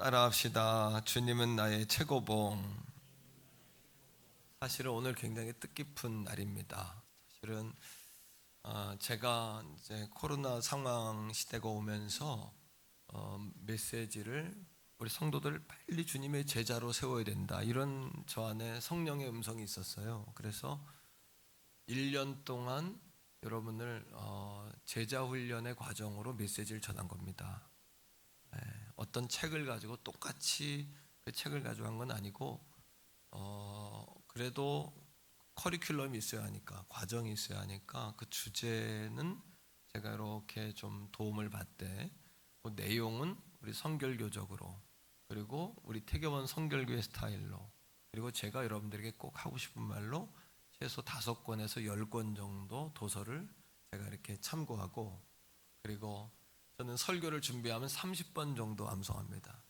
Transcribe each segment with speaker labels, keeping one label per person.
Speaker 1: 따라합시다. 주님은 나의 최고봉. 사실은 오늘 굉장히 뜻깊은 날입니다. 사실은 제가 이제 코로나 상황 시대가 오면서 메시지를 우리 성도들 빨리 주님의 제자로 세워야 된다, 이런 저 안에 성령의 음성이 있었어요. 그래서 1년 동안 여러분을 제자 훈련의 과정으로 메시지를 전한 겁니다. 어떤 책을 가지고 똑같이 그 책을 가지고 한 건 아니고 그래도 커리큘럼이 있어야 하니까, 과정이 있어야 하니까 그 주제는 제가 이렇게 좀 도움을 받되, 그 내용은 우리 성결교적으로, 그리고 우리 태교원 성결교회 스타일로, 그리고 제가 여러분들에게 꼭 하고 싶은 말로 최소 5권에서 10권 정도 도서를 제가 이렇게 참고하고, 그리고 저는 설교를 준비하면 30번 정도 암송합니다.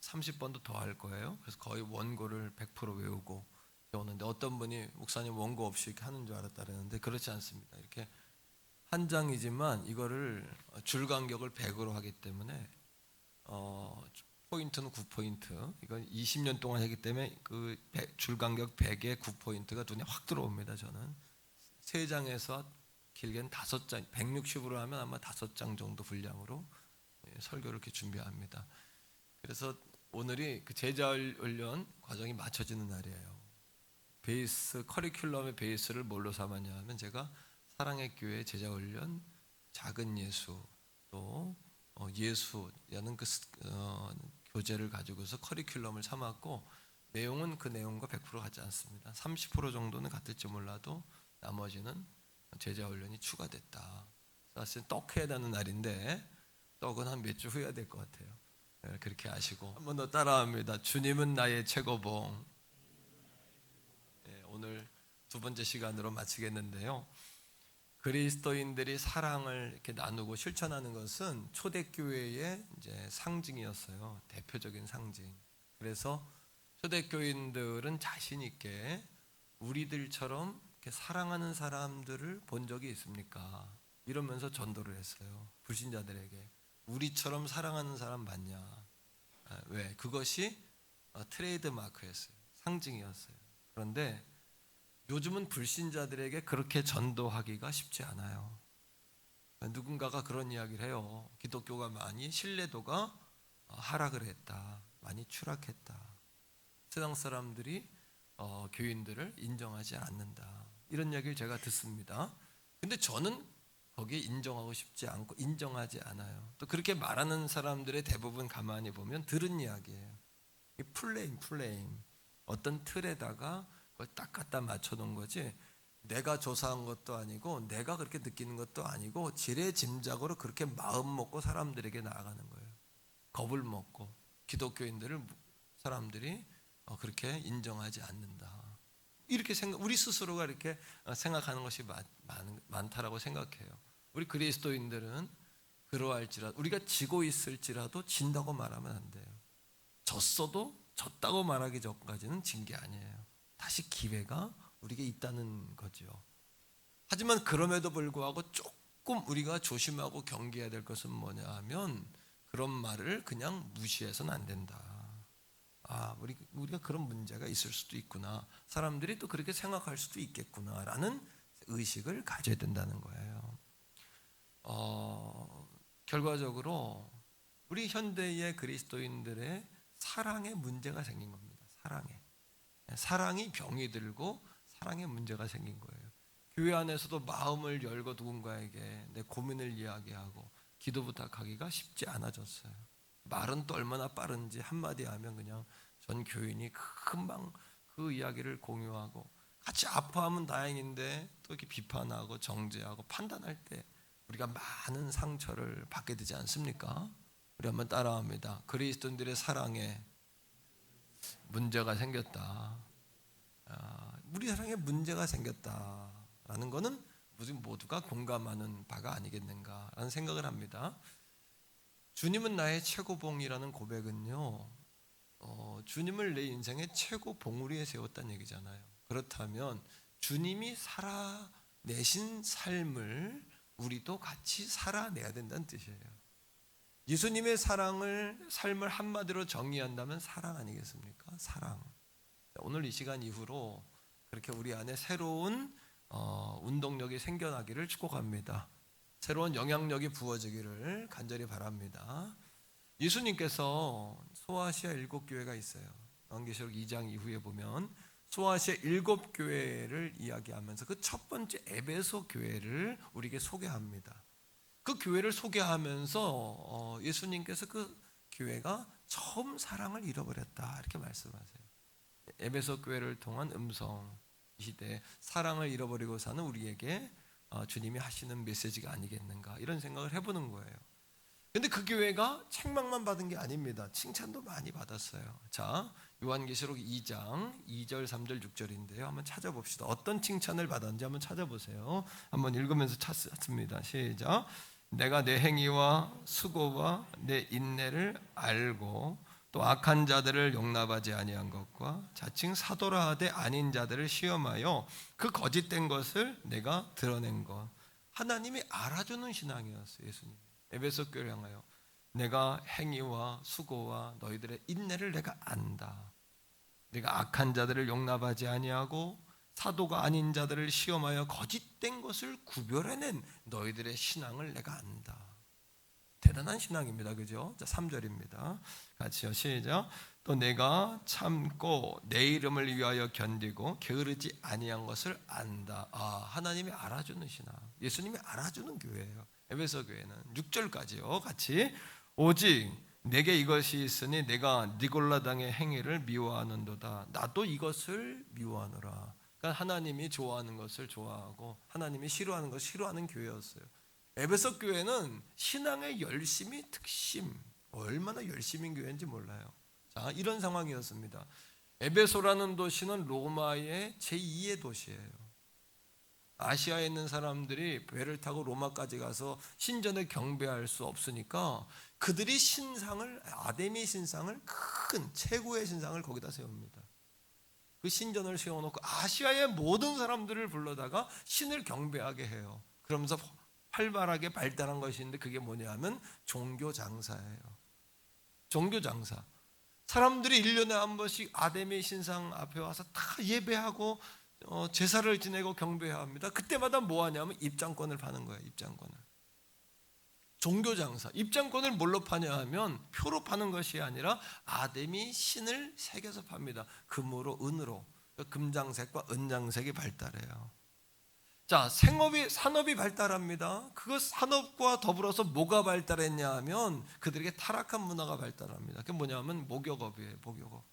Speaker 1: 30번도 더 할 거예요. 그래서 거의 원고를 100% 외우고 배우는데, 어떤 분이 목사님 원고 없이 이렇게 하는 줄 알았다 그랬는데 그렇지 않습니다. 이렇게 한 장이지만 이거를 줄 간격을 100으로 하기 때문에 포인트는 9포인트. 이건 20년 동안 했기 때문에 그 줄 간격 100에 9포인트가 눈에 확 들어옵니다. 저는 3장에서 길게는 5장, 160으로 하면 아마 5장 정도 분량으로 설교를 이렇게 준비합니다. 그래서 오늘이 그 제자 훈련 과정이 맞춰지는 날이에요. 베이스, 커리큘럼의 베이스를 뭘로 삼았냐 하면, 제가 사랑의 교회 제자 훈련, 작은 예수, 또 예수라는 그 교재를 가지고서 커리큘럼을 삼았고, 내용은 그 내용과 100% 같지 않습니다. 30% 정도는 같을지 몰라도 나머지는 제자 훈련이 추가됐다. 사실 떡 해야 되는 날인데 떡은 한 몇 주 후에 될 것 같아요. 그렇게 아시고 한 번 더 따라합니다. 주님은 나의 최고봉. 오늘 두 번째 시간으로 마치겠는데요. 그리스도인들이 사랑을 이렇게 나누고 실천하는 것은 초대교회의 이제 상징이었어요. 대표적인 상징. 그래서 초대교인들은 자신 있게 우리들처럼 이렇게 사랑하는 사람들을 본 적이 있습니까? 이러면서 전도를 했어요. 불신자들에게. 우리처럼 사랑하는 사람 맞냐? 왜? 그것이 트레이드 마크였어요. 상징이었어요. 그런데 요즘은 불신자들에게 그렇게 전도하기가 쉽지 않아요. 누군가가 그런 이야기를 해요. 기독교가 많이 신뢰도가 하락을 했다. 많이 추락했다. 세상 사람들이 교인들을 인정하지 않는다. 이런 이야기를 제가 듣습니다. 근데 저는 거기에 인정하고 싶지 않고 인정하지 않아요. 또 그렇게 말하는 사람들의 대부분 가만히 보면 들은 이야기예요. 플레임. 어떤 틀에다가 그걸 딱 갖다 맞춰 놓은 거지, 내가 조사한 것도 아니고 내가 그렇게 느끼는 것도 아니고 지레짐작으로 그렇게 마음 먹고 사람들에게 나아가는 거예요. 겁을 먹고 기독교인들을 사람들이 그렇게 인정하지 않는다. 이렇게 우리 스스로가 이렇게 생각하는 것이 많다라고 생각해요. 우리 그리스도인들은 그러할지라도, 우리가 지고 있을지라도 진다고 말하면 안 돼요. 졌어도 졌다고 말하기 전까지는 진 게 아니에요. 다시 기회가 우리에게 있다는 거죠. 하지만 그럼에도 불구하고 조금 우리가 조심하고 경계해야 될 것은 뭐냐 하면, 그런 말을 그냥 무시해서는 안 된다. 우리가 그런 문제가 있을 수도 있구나, 사람들이 또 그렇게 생각할 수도 있겠구나라는 의식을 가져야 된다는 거예요. 결과적으로 우리 현대의 그리스도인들의 사랑에 문제가 생긴 겁니다. 사랑이 병이 들고 사랑에 문제가 생긴 거예요. 교회 안에서도 마음을 열고 누군가에게 내 고민을 이야기하고 기도 부탁하기가 쉽지 않아졌어요. 말은 또 얼마나 빠른지, 한마디 하면 그냥 전 교인이 금방 그 이야기를 공유하고, 같이 아파하면 다행인데 또 이렇게 비판하고 정죄하고 판단할 때 우리가 많은 상처를 받게 되지 않습니까? 우리 한번 따라합니다. 그리스도인들의 사랑에 문제가 생겼다. 우리 사랑에 문제가 생겼다라는 것은 모두가 공감하는 바가 아니겠는가라는 생각을 합니다. 주님은 나의 최고봉이라는 고백은요, 주님을 내 인생의 최고 봉우리에 세웠다는 얘기잖아요. 그렇다면 주님이 살아내신 삶을 우리도 같이 살아내야 된다는 뜻이에요. 예수님의 삶을 한마디로 정의한다면 사랑 아니겠습니까? 사랑. 오늘 이 시간 이후로 그렇게 우리 안에 새로운 운동력이 생겨나기를 축복합니다. 새로운 영향력이 부어지기를 간절히 바랍니다. 예수님께서 소아시아 7교회가 있어요. 요한계시록 2장 이후에 보면 소아시아 7교회를 이야기하면서 그 첫 번째 에베소 교회를 우리에게 소개합니다. 그 교회를 소개하면서 예수님께서 그 교회가 처음 사랑을 잃어버렸다 이렇게 말씀하세요. 에베소 교회를 통한 음성, 이 시대에 사랑을 잃어버리고 사는 우리에게 주님이 하시는 메시지가 아니겠는가 이런 생각을 해보는 거예요. 근데 그 교회가 책망만 받은 게 아닙니다. 칭찬도 많이 받았어요. 자, 요한계시록 2장 2절, 3절, 6절인데요. 한번 찾아봅시다. 어떤 칭찬을 받았는지 한번 찾아보세요. 한번 읽으면서 찾습니다. 시작. 내가 내 행위와 수고와 내 인내를 알고 또 악한 자들을 용납하지 아니한 것과 자칭 사도라 하되 아닌 자들을 시험하여 그 거짓된 것을 내가 드러낸 것. 하나님이 알아주는 신앙이었어요. 예수님 에베소 교회를 향하여 내가 행위와 수고와 너희들의 인내를 내가 안다. 내가 악한 자들을 용납하지 아니하고 사도가 아닌 자들을 시험하여 거짓된 것을 구별해낸 너희들의 신앙을 내가 안다. 대단한 신앙입니다. 그죠? 자, 3절입니다. 같이요. 시작. 또 내가 참고 내 이름을 위하여 견디고 게으르지 아니한 것을 안다. 하나님이 알아주는 신앙. 예수님이 알아주는 교회예요. 에베소 교회는 6절까지요. 같이 오직 내게 이것이 있으니 내가 니골라당의 행위를 미워하는도다. 나도 이것을 미워하노라. 그러니까 하나님이 좋아하는 것을 좋아하고 하나님이 싫어하는 것을 싫어하는 교회였어요. 에베소 교회는 신앙의 열심이 특심, 얼마나 열심인 교회인지 몰라요. 자, 이런 상황이었습니다. 에베소라는 도시는 로마의 제2의 도시예요. 아시아에 있는 사람들이 배를 타고 로마까지 가서 신전을 경배할 수 없으니까 그들이 아데미 신상을 큰 최고의 신상을 거기다 세웁니다. 그 신전을 세워놓고 아시아의 모든 사람들을 불러다가 신을 경배하게 해요. 그러면서 활발하게 발달한 것이 있는데 그게 뭐냐면 종교 장사예요. 종교 장사. 사람들이 1년에 한 번씩 아데미 신상 앞에 와서 다 예배하고 제사를 지내고 경배해야 합니다. 그때마다 뭐 하냐면 입장권을 파는 거예요. 입장권을. 종교 장사. 입장권을 뭘로 파냐 하면 표로 파는 것이 아니라 아데미 신을 새겨서 팝니다. 금으로, 은으로. 금장색과 은장색이 발달해요. 자, 산업이 발달합니다. 그 산업과 더불어서 뭐가 발달했냐 하면 그들에게 타락한 문화가 발달합니다. 그게 뭐냐면 목욕업이에요. 목욕업.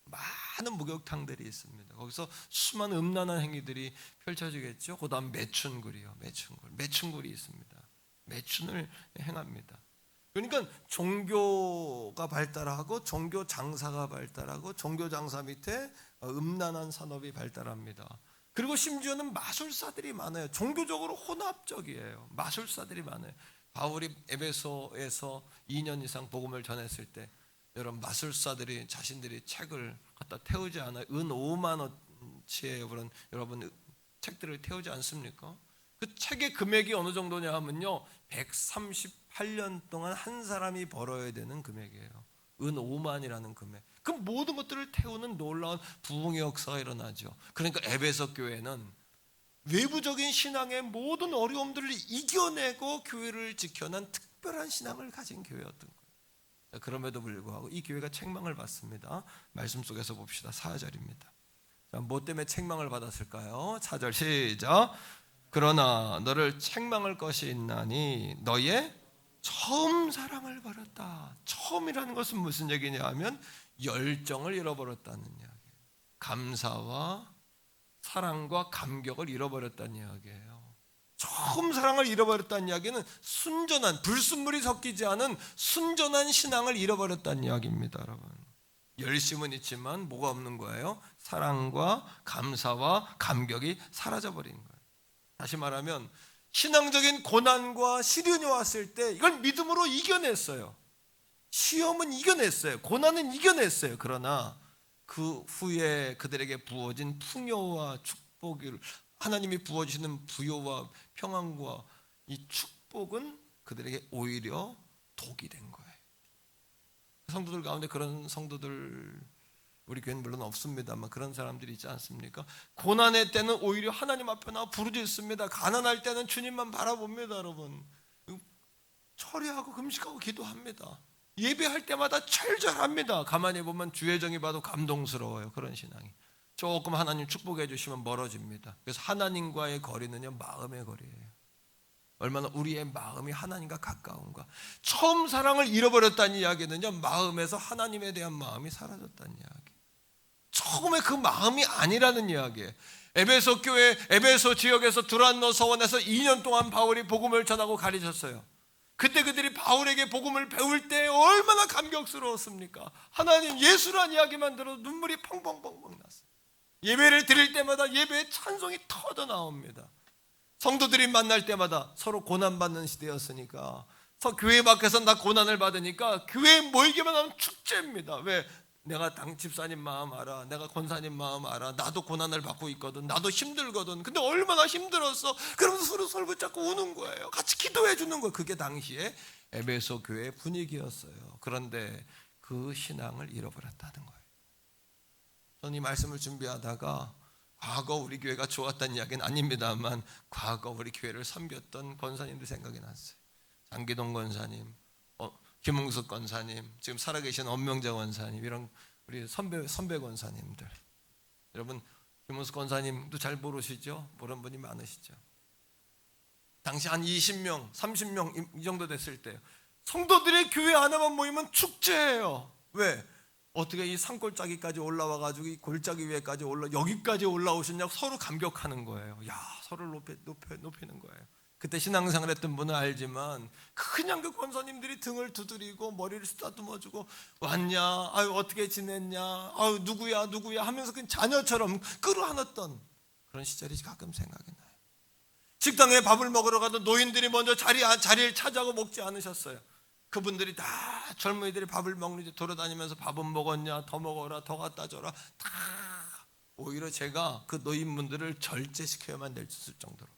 Speaker 1: 많은 목욕탕들이 있습니다. 거기서 수많은 음란한 행위들이 펼쳐지겠죠. 그 다음 매춘굴이요. 매춘굴이 있습니다. 매춘을 행합니다. 그러니까 종교가 발달하고 종교 장사가 발달하고 종교 장사 밑에 음란한 산업이 발달합니다. 그리고 심지어는 마술사들이 많아요. 종교적으로 혼합적이에요. 마술사들이 많아요. 바울이 에베소에서 2년 이상 복음을 전했을 때 여러분 마술사들이 자신들이 책을 갖다 태우지 않아요. 은 5만 원치의 여러분 책들을 태우지 않습니까? 그 책의 금액이 어느 정도냐 하면요 138년 동안 한 사람이 벌어야 되는 금액이에요. 은 5만이라는 금액. 그 모든 것들을 태우는 놀라운 부흥의 역사가 일어나죠. 그러니까 에베소 교회는 외부적인 신앙의 모든 어려움들을 이겨내고 교회를 지켜낸 특별한 신앙을 가진 교회였던 거예요. 그럼에도 불구하고 이 교회가 책망을 받습니다. 말씀 속에서 봅시다. 4절입니다. 자, 뭐 때문에 책망을 받았을까요? 4절 시작. 그러나 너를 책망할 것이 있나니 너의 처음 사랑을 버렸다. 처음이라는 것은 무슨 얘기냐 하면 열정을 잃어버렸다는 이야기예요. 감사와 사랑과 감격을 잃어버렸다는 이야기예요. 처음 사랑을 잃어버렸다는 이야기는 순전한, 불순물이 섞이지 않은 순전한 신앙을 잃어버렸다는 이야기입니다. 여러분, 열심은 있지만 뭐가 없는 거예요? 사랑과 감사와 감격이 사라져버린 거예요. 다시 말하면 신앙적인 고난과 시련이 왔을 때 이걸 믿음으로 이겨냈어요. 시험은 이겨냈어요. 고난은 이겨냈어요. 그러나 그 후에 그들에게 부어진 풍요와 축복을 하나님이 부어주시는 부요와 평안과 이 축복은 그들에게 오히려 독이 된 거예요. 성도들 가운데 그런 성도들, 우리 교회는 물론 없습니다만 그런 사람들이 있지 않습니까? 고난의 때는 오히려 하나님 앞에 나와 부르짖습니다. 가난할 때는 주님만 바라봅니다. 여러분, 철회하고 금식하고 기도합니다. 예배할 때마다 철저합니다. 가만히 보면 주혜정이 봐도 감동스러워요. 그런 신앙이. 조금 하나님 축복해 주시면 멀어집니다. 그래서 하나님과의 거리는요, 마음의 거리예요. 얼마나 우리의 마음이 하나님과 가까운가. 처음 사랑을 잃어버렸다는 이야기는요, 마음에서 하나님에 대한 마음이 사라졌다는 이야기. 처음에 그 마음이 아니라는 이야기예요. 에베소 교회, 에베소 지역에서 두란노 서원에서 2년 동안 바울이 복음을 전하고 가르쳤어요. 그때 그들이 바울에게 복음을 배울 때 얼마나 감격스러웠습니까? 하나님 예수란 이야기만 들어도 눈물이 펑펑펑펑 났어요. 예배를 드릴 때마다 예배의 찬송이 터져 나옵니다. 성도들이 만날 때마다 서로 고난받는 시대였으니까, 교회 밖에서 나 고난을 받으니까 교회에 모이기만 하면 축제입니다. 왜? 내가 당 집사님 마음 알아, 내가 권사님 마음 알아, 나도 고난을 받고 있거든, 나도 힘들거든. 근데 얼마나 힘들었어. 그러면서 서로 손을 붙잡고 우는 거예요. 같이 기도해 주는 거예요. 그게 당시에 에베소 교회의 분위기였어요. 그런데 그 신앙을 잃어버렸다는 거예요. 저는 이 말씀을 준비하다가 과거 우리 교회가 좋았다는 이야기는 아닙니다만, 과거 우리 교회를 섬겼던 권사님들 생각이 났어요. 장기동 권사님, 김웅숙 권사님, 지금 살아계신 엄명자 권사님, 이런 우리 선배 권사님들. 여러분, 김웅숙 권사님도 잘 모르시죠? 모르는 분이 많으시죠? 당시 한 20명, 30명 이 정도 됐을 때 성도들의 교회 하나만 모이면 축제예요. 왜? 어떻게 이 산골짜기까지 올라와가지고 이 골짜기 위에까지 여기까지 올라오셨냐고 서로 감격하는 거예요. 야, 서로를 높이는 거예요. 그때 신앙생활 했던 분은 알지만, 그냥 그 권사님들이 등을 두드리고 머리를 쓰다듬어주고, 왔냐, 아유 어떻게 지냈냐, 아유 누구야 하면서 그냥 자녀처럼 끌어안았던 그런 시절이 가끔 생각이 나요. 식당에 밥을 먹으러 가도 노인들이 먼저 자리를 차지하고 먹지 않으셨어요. 그분들이 다 젊은이들이 밥을 먹는지 돌아다니면서 밥은 먹었냐, 더 먹어라, 더 갖다 줘라, 다. 오히려 제가 그 노인분들을 절제시켜야만 될 정도로.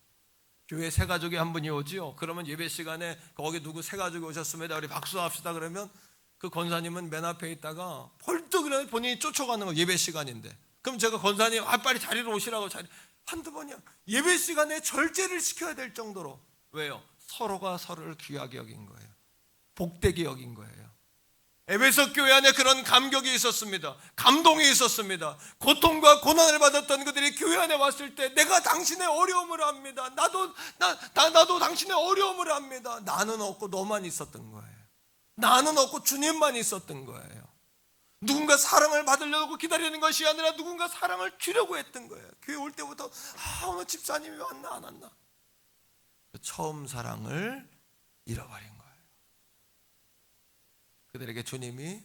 Speaker 1: 교회 새 가족이 한 분이 오지요. 그러면 예배 시간에 거기 누구 새 가족이 오셨습니다, 우리 박수합시다. 그러면 그 권사님은 맨 앞에 있다가 벌떡 일어나 본인이 쫓아가는 거, 예배 시간인데. 그럼 제가 권사님, 빨리 자리로 오시라고. 한두 번이야. 예배 시간에 절제를 시켜야 될 정도로. 왜요? 서로가 서로를 귀하게 여긴 거예요. 복되게 여긴 거예요. 에베소 교회 안에 그런 감격이 있었습니다. 감동이 있었습니다. 고통과 고난을 받았던 그들이 교회 안에 왔을 때, 내가 당신의 어려움을 압니다. 나도 당신의 어려움을 압니다. 나는 없고 너만 있었던 거예요. 나는 없고 주님만 있었던 거예요. 누군가 사랑을 받으려고 기다리는 것이 아니라 누군가 사랑을 주려고 했던 거예요. 교회 올 때부터 오늘 집사님이 왔나 안 왔나. 처음 사랑을 잃어버린 거예요. 그들에게 주님이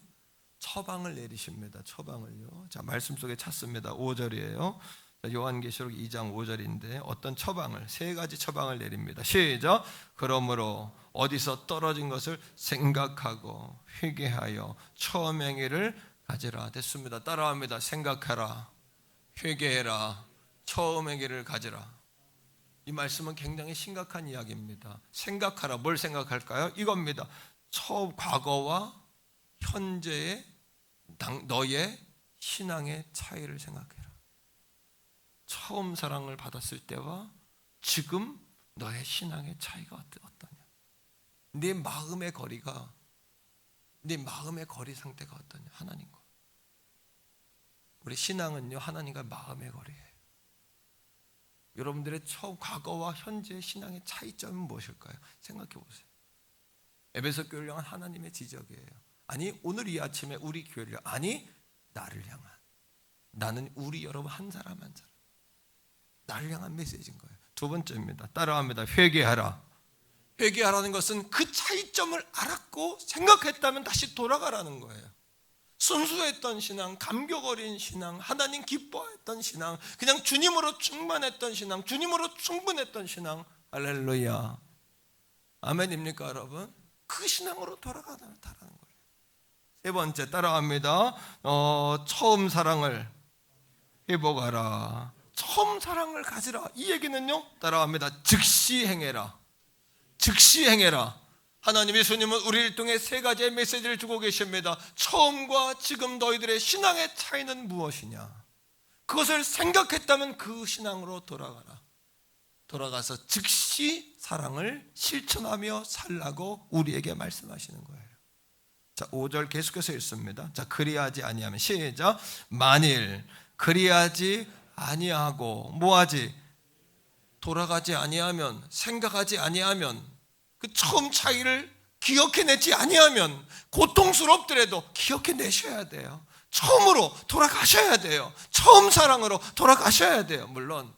Speaker 1: 처방을 내리십니다. 처방을요. 자, 말씀 속에 찾습니다. 5절이에요. 요한계시록 2장 5절인데 어떤 처방을, 세 가지 처방을 내립니다. 시작. 그러므로 어디서 떨어진 것을 생각하고 회개하여 처음 행위를 가지라. 됐습니다. 따라합니다. 생각하라, 회개해라, 처음 행위를 가지라. 이 말씀은 굉장히 심각한 이야기입니다. 생각하라. 뭘 생각할까요? 이겁니다. 과거와 현재의 너의 신앙의 차이를 생각해라. 처음 사랑을 받았을 때와 지금 너의 신앙의 차이가 어떠냐? 네 마음의 거리 상태가 어떠냐? 하나님과. 우리 신앙은요, 하나님과 마음의 거리예요. 여러분들의 과거와 현재의 신앙의 차이점은 무엇일까요? 생각해 보세요. 에베소 교회를 향한 하나님의 지적이에요. 아니, 오늘 이 아침에 우리 교회를, 아니 나를 향한, 나는 우리 여러분 한 사람 한 사람, 나를 향한 메시지인 거예요. 두 번째입니다. 따라합니다. 회개하라. 회개하라는 것은 그 차이점을 알았고 생각했다면 다시 돌아가라는 거예요. 순수했던 신앙, 감격 어린 신앙, 하나님 기뻐했던 신앙, 그냥 주님으로 충만했던 신앙, 주님으로 충분했던 신앙. 할렐루야. 아멘입니까 여러분? 그 신앙으로 돌아가라는 거예요. 세 번째, 따라합니다. 처음 사랑을 회복하라. 처음 사랑을 가지라. 이 얘기는요, 따라합니다. 즉시 행해라. 즉시 행해라. 하나님, 예수님은 우리를 통해 세 가지의 메시지를 주고 계십니다. 처음과 지금 너희들의 신앙의 차이는 무엇이냐? 그것을 생각했다면 그 신앙으로 돌아가라. 돌아가서 즉시 사랑을 실천하며 살라고 우리에게 말씀하시는 거예요. 자, 5절 계속해서 읽습니다. 자, 그리하지 아니하면, 시작. 만일 그리하지 아니하고 뭐하지? 돌아가지 아니하면, 생각하지 아니하면, 그 처음 차이를 기억해내지 아니하면, 고통스럽더라도 기억해내셔야 돼요. 처음으로 돌아가셔야 돼요. 처음 사랑으로 돌아가셔야 돼요. 물론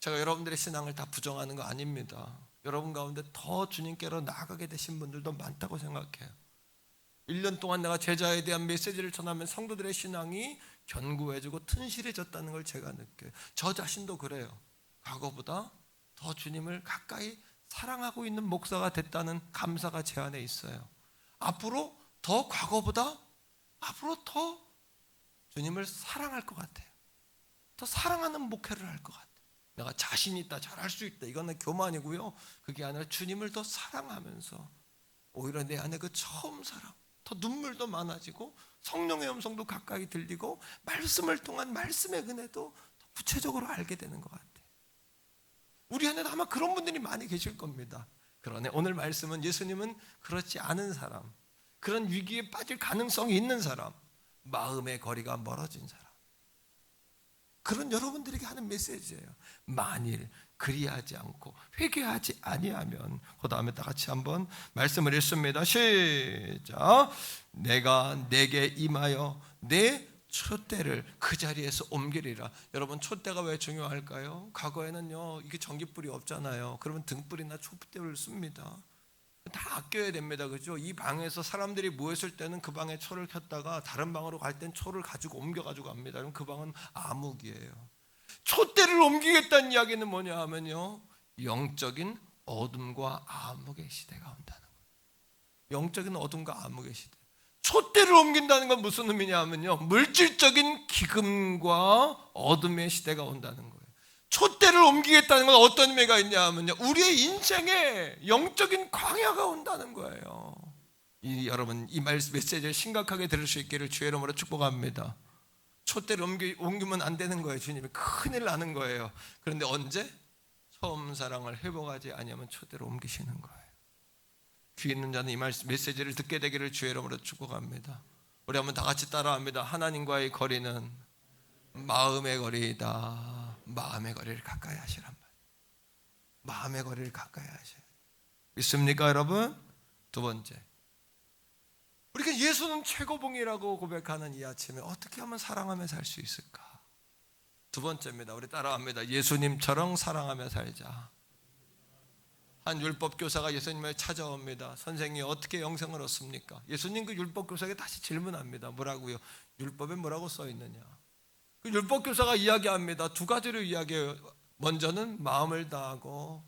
Speaker 1: 제가 여러분들의 신앙을 다 부정하는 거 아닙니다. 여러분 가운데 더 주님께로 나아가게 되신 분들도 많다고 생각해요. 1년 동안 내가 제자에 대한 메시지를 전하면 성도들의 신앙이 견고해지고 튼실해졌다는 걸 제가 느껴요. 저 자신도 그래요. 과거보다 더 주님을 가까이 사랑하고 있는 목사가 됐다는 감사가 제 안에 있어요. 앞으로 더 과거보다 앞으로 더 주님을 사랑할 것 같아요. 더 사랑하는 목회를 할 것 같아요. 내가 자신 있다, 잘할 수 있다, 이거는 교만이고요. 그게 아니라 주님을 더 사랑하면서 오히려 내 안에 그 처음 사랑, 더 눈물도 많아지고 성령의 음성도 가까이 들리고 말씀을 통한 말씀의 은혜도 더 구체적으로 알게 되는 것 같아요. 우리 안에도 아마 그런 분들이 많이 계실 겁니다. 그러네, 오늘 말씀은 예수님은 그렇지 않은 사람, 그런 위기에 빠질 가능성이 있는 사람, 마음의 거리가 멀어진 사람, 그런 여러분들에게 하는 메시지예요. 만일 그리하지 않고 회개하지 아니하면, 그 다음에 다 같이 한번 말씀을 읽습니다. 시작. 내가 내게 임하여 내 촛대를 그 자리에서 옮기리라. 여러분, 촛대가 왜 중요할까요? 과거에는요, 이게 전기불이 없잖아요. 그러면 등불이나 촛대를 씁니다. 다 아껴야 됩니다. 그죠? 이 방에서 사람들이 모였을 때는 그 방에 초를 켰다가 다른 방으로 갈 땐 초를 가지고 옮겨가지고 갑니다. 그럼 그 방은 암흑이에요. 촛대를 옮기겠다는 이야기는 뭐냐 하면요, 영적인 어둠과 암흑의 시대가 온다는 거예요. 영적인 어둠과 암흑의 시대. 촛대를 옮긴다는 건 무슨 의미냐 하면요, 물질적인 기금과 어둠의 시대가 온다는 거예요. 촛대를 옮기겠다는 건 어떤 의미가 있냐 하면요, 우리의 인생에 영적인 광야가 온다는 거예요. 여러분, 이 메시지를 심각하게 들을 수 있기를 주의 이름으로 축복합니다. 촛대를 옮기면 안 되는 거예요. 주님이 큰일 나는 거예요. 그런데 언제? 처음 사랑을 회복하지 아니하면 촛대를 옮기시는 거예요. 귀 있는 자는 이 메시지를 듣게 되기를 주의 이름으로 축복합니다. 우리 한번 다 같이 따라합니다. 하나님과의 거리는 마음의 거리이다. 마음의 거리를 가까이 하시란 말이에요. 마음의 거리를 가까이 하셔야 돼요. 믿습니까 여러분? 두 번째, 우리가 예수는 최고봉이라고 고백하는 이 아침에 어떻게 하면 사랑하며 살 수 있을까? 두 번째입니다. 우리 따라합니다. 예수님처럼 사랑하며 살자. 한 율법교사가 예수님을 찾아옵니다. 선생님, 어떻게 영생을 얻습니까? 예수님 그 율법교사에게 다시 질문합니다. 뭐라고요? 율법에 뭐라고 써 있느냐? 그 율법교사가 이야기합니다. 두 가지로 이야기해요. 먼저는 마음을 다하고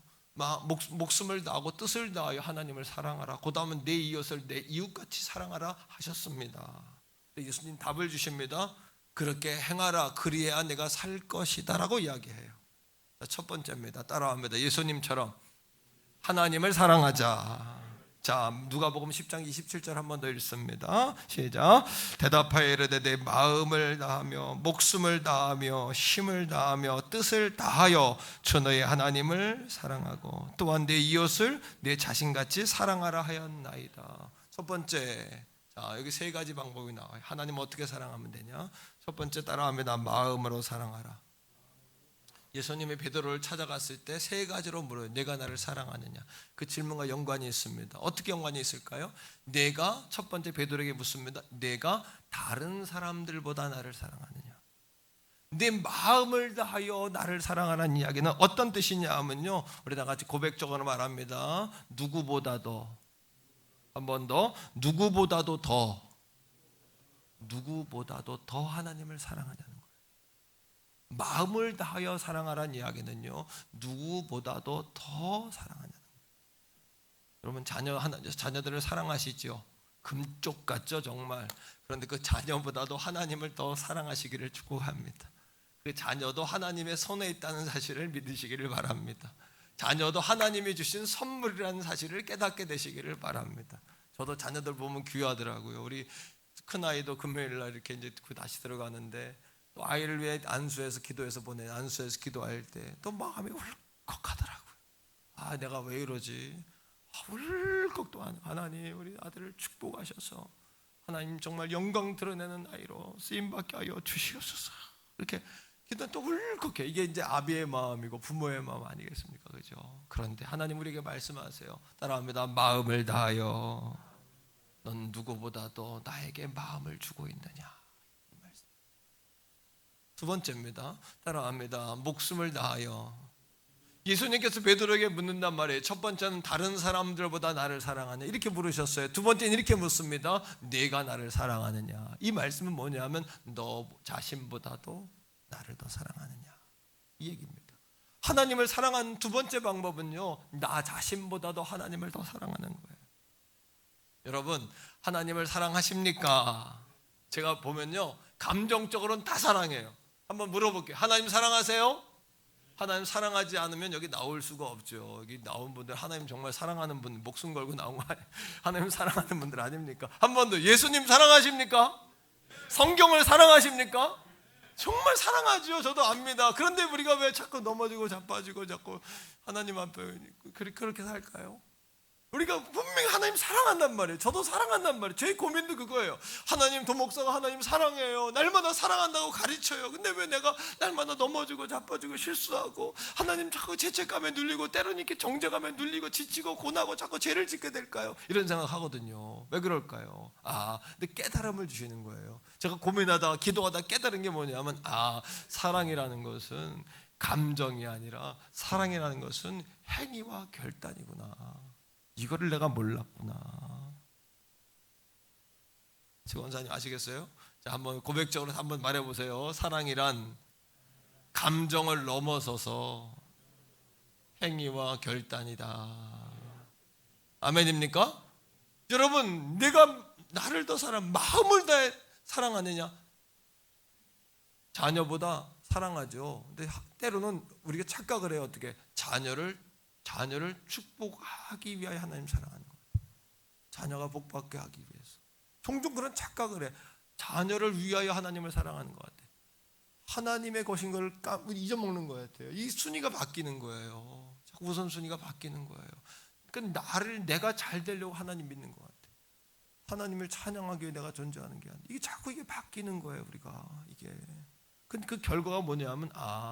Speaker 1: 목숨을 다하고 뜻을 다하여 하나님을 사랑하라. 그 다음은 내 이웃을 내 이웃같이 사랑하라 하셨습니다. 예수님 답을 주십니다. 그렇게 행하라. 그리해야 내가 살 것이다 라고 이야기해요. 첫 번째입니다. 따라합니다. 예수님처럼 하나님을 사랑하자. 자, 누가복음 10장 27절 한 번 더 읽습니다. 시작. 대답하여 이르되 내 마음을 다하며 목숨을 다하며 힘을 다하며 뜻을 다하여 주 너의 하나님을 사랑하고 또한 내 이웃을 내 자신같이 사랑하라 하였나이다. 첫 번째, 자, 여기 세 가지 방법이 나와요. 하나님 어떻게 사랑하면 되냐? 첫 번째 따라합니다. 마음으로 사랑하라. 예수님이 베드로를 찾아갔을 때 세 가지로 물어요. 내가 나를 사랑하느냐? 그 질문과 연관이 있습니다. 어떻게 연관이 있을까요? 내가, 첫 번째 베드로에게 묻습니다. 내가 다른 사람들보다 나를 사랑하느냐? 내 마음을 다하여 나를 사랑하라는 이야기는 어떤 뜻이냐 하면요, 우리 다 같이 고백적으로 말합니다. 누구보다도, 한 번 더, 누구보다도 더 하나님을 사랑하냐는 거예요. 마음을 다하여 사랑하라는 이야기는요, 누구보다도 더 사랑하냐는 거예요. 여러분, 자녀들을 사랑하시죠? 금쪽 같죠 정말. 그런데 그 자녀보다도 하나님을 더 사랑하시기를 축복합니다. 그 자녀도 하나님의 손에 있다는 사실을 믿으시기를 바랍니다. 자녀도 하나님이 주신 선물이라는 사실을 깨닫게 되시기를 바랍니다. 저도 자녀들 보면 귀하더라고요. 우리 큰아이도 금요일날 이렇게 이제 다시 들어가는데 또 아이를 위해 안수해서 기도해서 안수해서 기도할 때 또 마음이 울컥하더라고요. 아, 내가 왜 이러지? 울컥 또 하나님 우리 아들을 축복하셔서 하나님 정말 영광 드러내는 아이로 쓰임받게 하여 주시옵소서. 이렇게 기도는 또 울컥해. 이게 이제 아비의 마음이고 부모의 마음 아니겠습니까? 그죠? 그런데 하나님 우리에게 말씀하세요. 따라합니다. 마음을 다하여 넌 누구보다도 나에게 마음을 주고 있느냐. 이 말씀. 두 번째입니다. 따라합니다. 목숨을 다하여. 예수님께서 베드로에게 묻는단 말이에요. 첫 번째는 다른 사람들보다 나를 사랑하냐 이렇게 물으셨어요. 두 번째는 이렇게 묻습니다. 네가 나를 사랑하느냐. 이 말씀은 뭐냐면 너 자신보다도 나를 더 사랑하느냐 이 얘기입니다. 하나님을 사랑하는 두 번째 방법은요, 나 자신보다도 하나님을 더 사랑하는 거예요. 여러분 하나님을 사랑하십니까? 제가 보면요 감정적으로는 다 사랑해요. 한번 물어볼게요. 하나님 사랑하세요? 하나님 사랑하지 않으면 여기 나올 수가 없죠. 여기 나온 분들 하나님 정말 사랑하는 분, 목숨 걸고 나온 거 아니에요? 하나님 사랑하는 분들 아닙니까? 한 번 더, 예수님 사랑하십니까? 성경을 사랑하십니까? 정말 사랑하죠. 저도 압니다. 그런데 우리가 왜 자꾸 넘어지고 자빠지고 자꾸 하나님 앞에 그렇게 살까요? 우리가 분명히 하나님 사랑한단 말이에요. 저도 사랑한단 말이에요. 제 고민도 그거예요. 하나님, 도목사가 하나님 사랑해요. 날마다 사랑한다고 가르쳐요. 근데 왜 내가 날마다 넘어지고 자빠지고 실수하고 하나님 자꾸 죄책감에 눌리고 때로는 이렇게 정죄감에 눌리고 지치고 고나고 자꾸 죄를 짓게 될까요? 이런 생각하거든요. 왜 그럴까요? 근데 깨달음을 주시는 거예요. 제가 고민하다가 기도하다 깨달은 게 뭐냐면 사랑이라는 것은 감정이 아니라 사랑이라는 것은 행위와 결단이구나. 이거를 내가 몰랐구나. 지원사님 아시겠어요? 자, 한번 고백적으로 한번 말해보세요. 사랑이란 감정을 넘어서서 행위와 결단이다. 아멘입니까? 여러분, 내가 나를 더 마음을 다해 사랑하느냐? 자녀보다 사랑하죠. 근데 때로는 우리가 착각을 해요. 어떻게? 자녀를 축복하기 위하여 하나님 사랑하는 거예요. 자녀가 복받게 하기 위해서. 종종 그런 착각을 해. 자녀를 위하여 하나님을 사랑하는 것 같아요. 하나님의 것인 걸 잊어먹는 것 같아요. 이 순위가 바뀌는 거예요. 자꾸 우선순위가 바뀌는 거예요. 그러니까 내가 잘 되려고 하나님 믿는 것 같아요. 하나님을 찬양하기 위해 내가 존재하는 게 아니에요. 이게 자꾸 이게 바뀌는 거예요. 우리가 이게. 근데 그 결과가 뭐냐면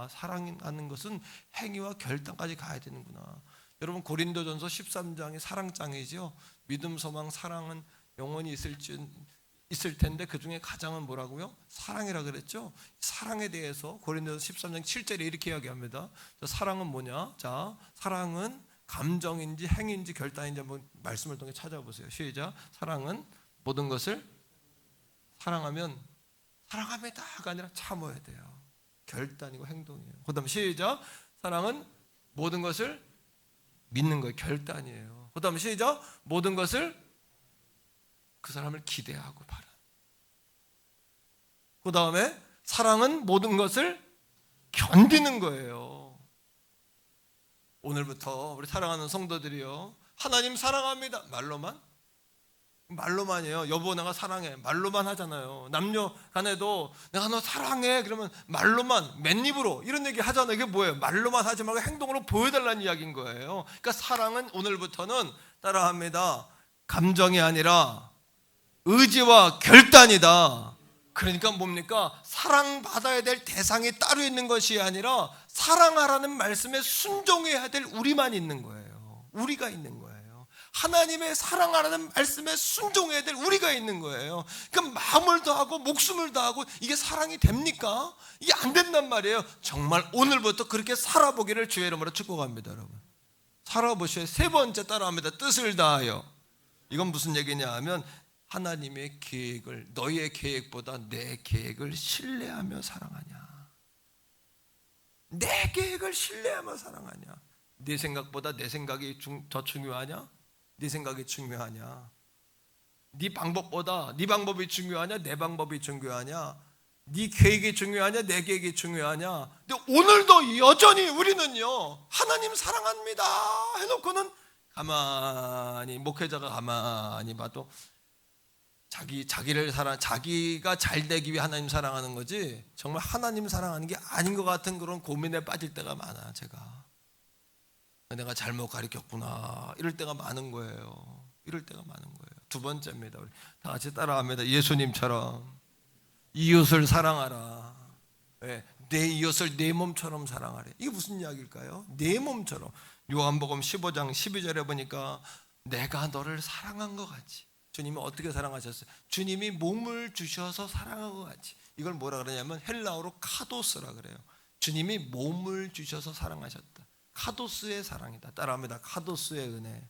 Speaker 1: 사랑하는 것은 행위와 결단까지 가야 되는구나. 여러분 고린도전서 13장이 사랑장이죠. 믿음, 소망, 사랑은 영원히 있을 텐데 그 중에 가장은 뭐라고요? 사랑이라 그랬죠. 사랑에 대해서 고린도전서 13장 7절에 이렇게 이야기합니다. 사랑은 뭐냐? 자, 사랑은 감정인지 행위인지 결단인지 한번 말씀을 통해 찾아보세요. 시작. 사랑은 모든 것을 사랑하면 사랑합니다가 아니라 참아야 돼요. 결단이고 행동이에요. 그 다음 시작. 사랑은 모든 것을 믿는 거예요. 결단이에요. 그 다음 시작. 모든 것을 그 사람을 기대하고 바라. 그 다음에 사랑은 모든 것을 견디는 거예요. 오늘부터 우리 사랑하는 성도들이요, 하나님 사랑합니다 말로만이에요. 여보 내가 사랑해 말로만 하잖아요. 남녀 간에도 내가 너 사랑해 그러면 말로만 맨입으로 이런 얘기 하잖아요. 이게 뭐예요? 말로만 하지 말고 행동으로 보여달라는 이야기인 거예요. 그러니까 사랑은 오늘부터는 따라합니다. 감정이 아니라 의지와 결단이다. 그러니까 뭡니까? 사랑받아야 될 대상이 따로 있는 것이 아니라 사랑하라는 말씀에 순종해야 될 우리만 있는 거예요. 우리가 있는 거예요. 하나님의 사랑하라는 말씀에 순종해야 될 우리가 있는 거예요. 그러니까 마음을 다하고 목숨을 다하고 이게 사랑이 됩니까? 이게 안 된단 말이에요. 정말 오늘부터 그렇게 살아보기를 주의 이름으로 축복합니다. 여러분 살아보셔야. 세 번째 따라합니다. 뜻을 다하여. 이건 무슨 얘기냐 하면 하나님의 계획을, 너희의 계획보다 내 계획을 신뢰하며 사랑하냐. 내 계획을 신뢰하며 사랑하냐. 네 생각보다 내 생각이 더 중요하냐? 네 생각이 중요하냐? 네 방법보다 네 방법이 중요하냐? 내 방법이 중요하냐? 네 계획이 중요하냐 내 계획이 중요하냐. 근데 오늘도 여전히 우리는요 하나님 사랑합니다 해놓고는 가만히 목회자가 가만히 봐도 자기가 잘 되기 위해 하나님 사랑하는 거지 정말 하나님 사랑하는 게 아닌 것 같은 그런 고민에 빠질 때가 많아. 제가 내가 잘못 가르쳤구나 이럴 때가 많은 거예요. 이럴 때가 많은 거예요. 두 번째입니다. 우리 다 같이 따라합니다. 예수님처럼 이웃을 사랑하라. 네, 내 이웃을 내 몸처럼 사랑하래. 이게 무슨 이야기일까요? 내 몸처럼. 요한복음 15장 12절에 보니까 내가 너를 사랑한 것 같이. 주님이 어떻게 사랑하셨어요? 주님이 몸을 주셔서 사랑한 것 같이. 이걸 뭐라 그러냐면 헬라어로 카도스라 그래요. 주님이 몸을 주셔서 사랑하셨다. 카도스의 사랑이다. 따라합니다. 카도스의 은혜,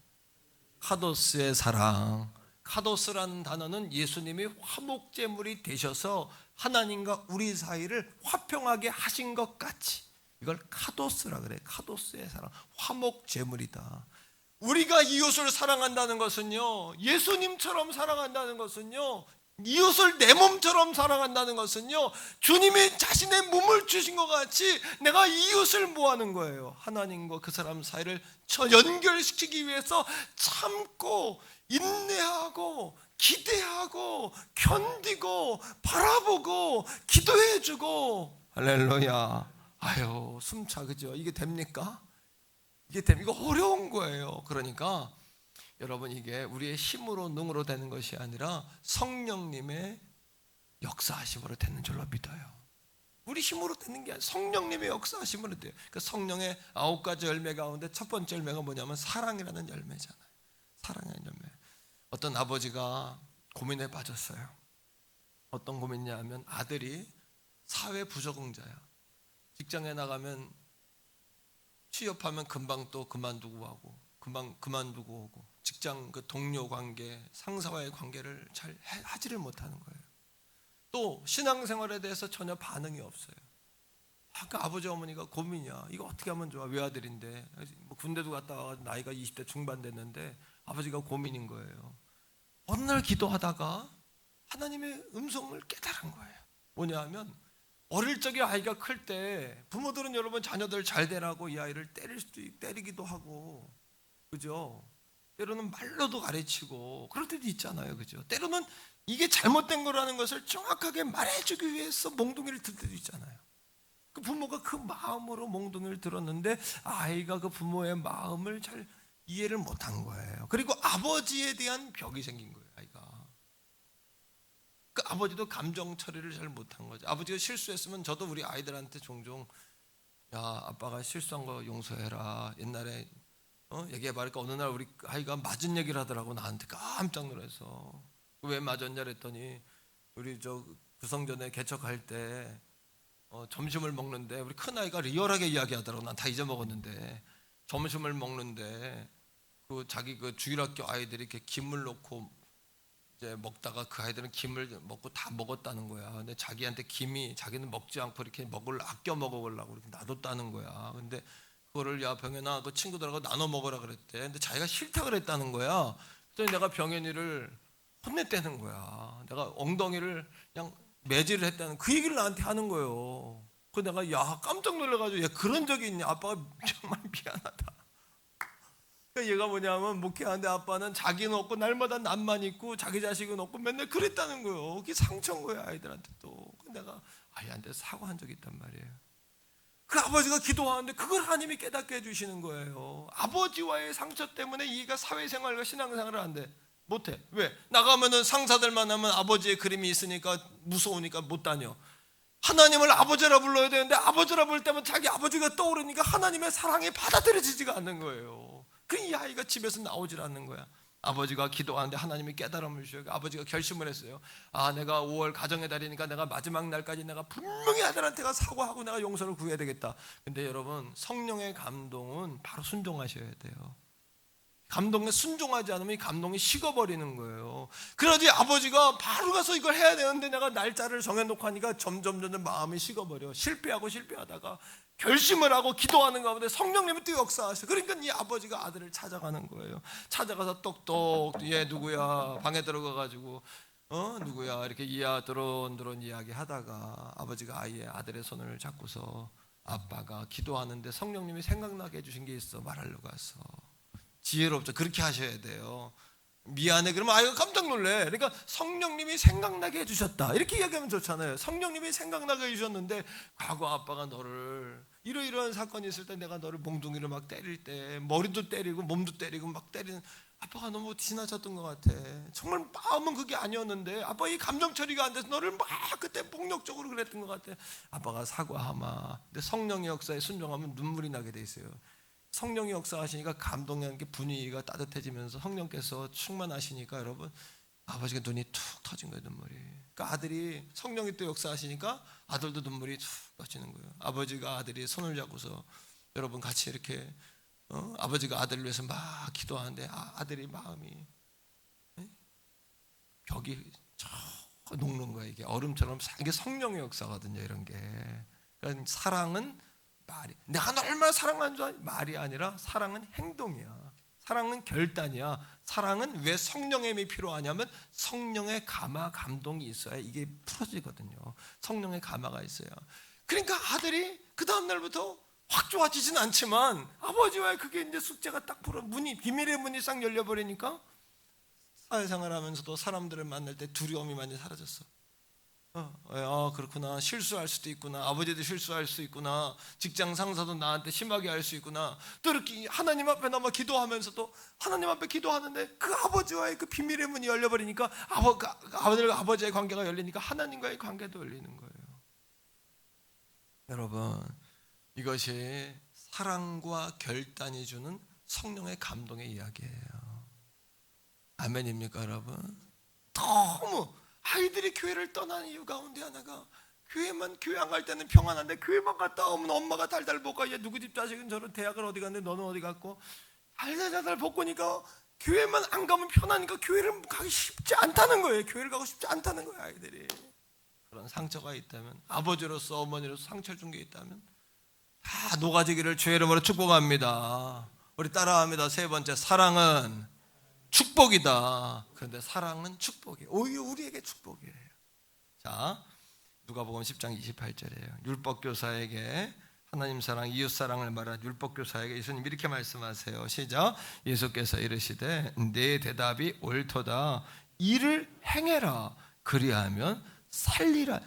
Speaker 1: 카도스의 사랑. 카도스라는 단어는 예수님이 화목제물이 되셔서 하나님과 우리 사이를 화평하게 하신 것 같이. 이걸 카도스라 그래. 카도스의 사랑, 화목제물이다. 우리가 이웃을 사랑한다는 것은요, 예수님처럼 사랑한다는 것은요, 이웃을 내 몸처럼 사랑한다는 것은요, 주님이 자신의 몸을 주신 것 같이 내가 이웃을 모하는 거예요. 하나님과 그 사람 사이를 연결시키기 위해서 참고 인내하고 기대하고 견디고 바라보고 기도해주고. 할렐루야. 아유 숨차. 그죠? 이게 됩니까? 이거 어려운 거예요. 그러니까 여러분 이게 우리의 힘으로 능으로 되는 것이 아니라 성령님의 역사하심으로 되는 줄로 믿어요. 우리 힘으로 되는 게 아니라 성령님의 역사하심으로 돼요. 그 성령의 9가지 열매 가운데 첫 번째 열매가 뭐냐면 사랑이라는 열매잖아요. 사랑이라는 열매. 어떤 아버지가 고민에 빠졌어요. 어떤 고민이냐면 아들이 사회 부적응자야. 직장에 나가면 취업하면 금방 또 그만두고 하고 금방 그만두고 오고 직장 그 동료 관계, 상사와의 관계를 잘 하지를 못하는 거예요. 또 신앙생활에 대해서 전혀 반응이 없어요. 아까 아버지 어머니가 고민이야. 이거 어떻게 하면 좋아? 외아들인데 뭐 군대도 갔다 와 나이가 20대 중반 됐는데 아버지가 고민인 거예요. 어느 날 기도하다가 하나님의 음성을 깨달은 거예요. 뭐냐 하면 어릴 적에 아이가 클 때 부모들은 여러분 자녀들 잘 되라고 이 아이를 때리기도 하고, 그죠? 때로는 말로도 가르치고 그럴 때도 있잖아요. 그죠? 때로는 이게 잘못된 거라는 것을 정확하게 말해주기 위해서 몽둥이를 들 때도 있잖아요. 그 부모가 그 마음으로 몽둥이를 들었는데 아이가 그 부모의 마음을 잘 이해를 못한 거예요. 그리고 아버지에 대한 벽이 생긴 거예요. 아이가 그 아버지도 감정 처리를 잘 못한 거죠. 아버지가 실수했으면 저도 우리 아이들한테 종종 야 아빠가 실수한 거 용서해라. 옛날에 얘기해봐니까 어느 날 우리 아이가 맞은 얘기를 하더라고. 나한테 깜짝 놀라서. 왜 맞았냐 그랬더니 우리 저 구성전에 개척할 때 점심을 먹는데 우리 큰아이가 리얼하게 이야기하더라고. 난 다 잊어먹었는데 점심을 먹는데 그 자기 그 주일학교 아이들이 이렇게 김을 넣고 이제 먹다가 그 아이들은 김을 먹고 다 먹었다는 거야. 근데 자기한테 김이 자기는 먹지 않고 이렇게 아껴 먹어보려고 이렇게 놔뒀다는 거야. 근데 그거를 야 병현아 그 친구들하고 나눠 먹으라 그랬대. 근데 자기가 싫다 그랬다는 거야. 그랬더니 내가 병현이를 혼냈다는 거야. 내가 엉덩이를 그냥 매질을 했다는 그 얘기를 나한테 하는 거예요. 그 내가 야 깜짝 놀라가지고 야 그런 적이 있냐. 아빠가 정말 미안하다. 그러니까 얘가 뭐냐면 목회하는데 아빠는 자기는 없고 날마다 남만 있고 자기 자식은 없고 맨날 그랬다는 거예요. 그게 상처인 거예요 아이들한테 또. 내가 아이한테 사과한 적이 있단 말이에요. 그 아버지가 기도하는데 그걸 하나님이 깨닫게 해주시는 거예요. 아버지와의 상처 때문에 얘가 사회생활과 신앙생활을 안 돼. 못해. 왜? 나가면은 상사들 만나면 아버지의 그림이 있으니까 무서우니까 못 다녀. 하나님을 아버지라 불러야 되는데 아버지라 부를 때면 자기 아버지가 떠오르니까 하나님의 사랑이 받아들여지지가 않는 거예요. 그 이 아이가 집에서 나오질 않는 거야. 아버지가 기도하는데 하나님이 깨달음을 주셔서 아버지가 결심을 했어요. 아 내가 5월 가정의 달이니까 내가 마지막 날까지 내가 분명히 아들한테가 사과하고 내가 용서를 구해야 되겠다. 근데 여러분 성령의 감동은 바로 순종하셔야 돼요. 감동에 순종하지 않으면 이 감동이 식어버리는 거예요. 그러지 아버지가 바로 가서 이걸 해야 되는데 내가 날짜를 정해놓고 하니까 점점 마음이 식어버려. 실패하다가 결심을 하고 기도하는 가운데 성령님이 또 역사하셔. 그러니까 이 아버지가 아들을 찾아가는 거예요. 찾아가서 똑똑 얘 누구야 방에 들어가가지고 누구야 이렇게 이야 드론 이야기 하다가 아버지가 아들의 손을 잡고서 아빠가 기도하는데 성령님이 생각나게 해주신 게 있어 말하려고 가서 지혜롭죠. 그렇게 하셔야 돼요. 미안해 그러면 아유 깜짝 놀래. 그러니까 성령님이 생각나게 해주셨다 이렇게 이야기하면 좋잖아요. 성령님이 생각나게 해주셨는데 과거 아빠가 너를 이러이러한 사건이 있을 때 내가 너를 몽둥이로 막 때릴 때 머리도 때리고 몸도 때리고 막 때리는 아빠가 너무 지나쳤던 것 같아. 정말 마음은 그게 아니었는데 아빠 이 감정 처리가 안 돼서 너를 막 그때 폭력적으로 그랬던 것 같아. 아빠가 사과하마. 근데 성령의 역사에 순종하면 눈물이 나게 돼 있어요. 성령이 역사하시니까 감동하는 게 분위기가 따뜻해지면서 성령께서 충만하시니까 여러분 아버지가 눈이 툭 터진 거예요. 눈물이. 그러니까 아들이 성령이 또 역사하시니까 아들도 눈물이 툭 터지는 거예요. 아버지가 아들이 손을 잡고서 여러분 같이 이렇게 아버지가 아들을 위해서 막 기도하는데 아들이 마음이 벽이 녹는 거예요. 이게 얼음처럼 이게 성령의 역사거든요. 이런 게. 그러니까 사랑은 말이 내가 너 얼마나 사랑하는 줄 알아? 말이 아니라 사랑은 행동이야. 사랑은 결단이야. 사랑은 왜 성령의 힘이 필요하냐면 성령의 감화 감동이 있어야 이게 풀어지거든요. 성령의 감화가 있어요. 그러니까 아들이 그 다음 날부터 확 좋아지진 않지만 아버지와의 그게 이제 숙제가 딱 풀어 비밀의 문이 싹 열려버리니까 사회생활하면서도 사람들을 만날 때 두려움이 많이 사라졌어. 그렇구나. 실수할 수도 있구나. 아버지도 실수할 수 있구나. 직장 상사도 나한테 심하게 할 수 있구나. 또 이렇게 하나님 앞에 남아 기도하면서도 하나님 앞에 기도하는데 그 아버지와의 그 비밀의 문이 열려버리니까 아버지의 관계가 열리니까 하나님과의 관계도 열리는 거예요. 여러분 이것이 사랑과 결단이 주는 성령의 감동의 이야기예요. 아멘입니까 여러분? 너무 아이들이 교회를 떠나는 이유 가운데 하나가 교회 안 갈 때는 평안한데 교회만 갔다 오면 엄마가 달달 볶아. 얘 누구 집 자식은 저런 대학을 어디 갔는데 너는 어디 갔고 달달 볶으니까 교회만 안 가면 편하니까 교회를 가기 쉽지 않다는 거예요. 교회를 가고 싶지 않다는 거예요. 아이들이 그런 상처가 있다면 아버지로서 어머니로서 상처를 준 게 있다면 다 녹아지기를 주의 이름으로 축복합니다. 우리 따라합니다. 세 번째 사랑은 축복이다. 그런데 사랑은 축복이에요. 오히려 우리에게 축복이에요. 자, 누가복음 10장 28절이에요. 율법교사에게 하나님 사랑, 이웃 사랑을 말한 율법교사에게 예수님 이렇게 말씀하세요. 시작. 예수께서 이르시되 내 대답이 옳도다. 이를 행해라. 그리하면 살리라.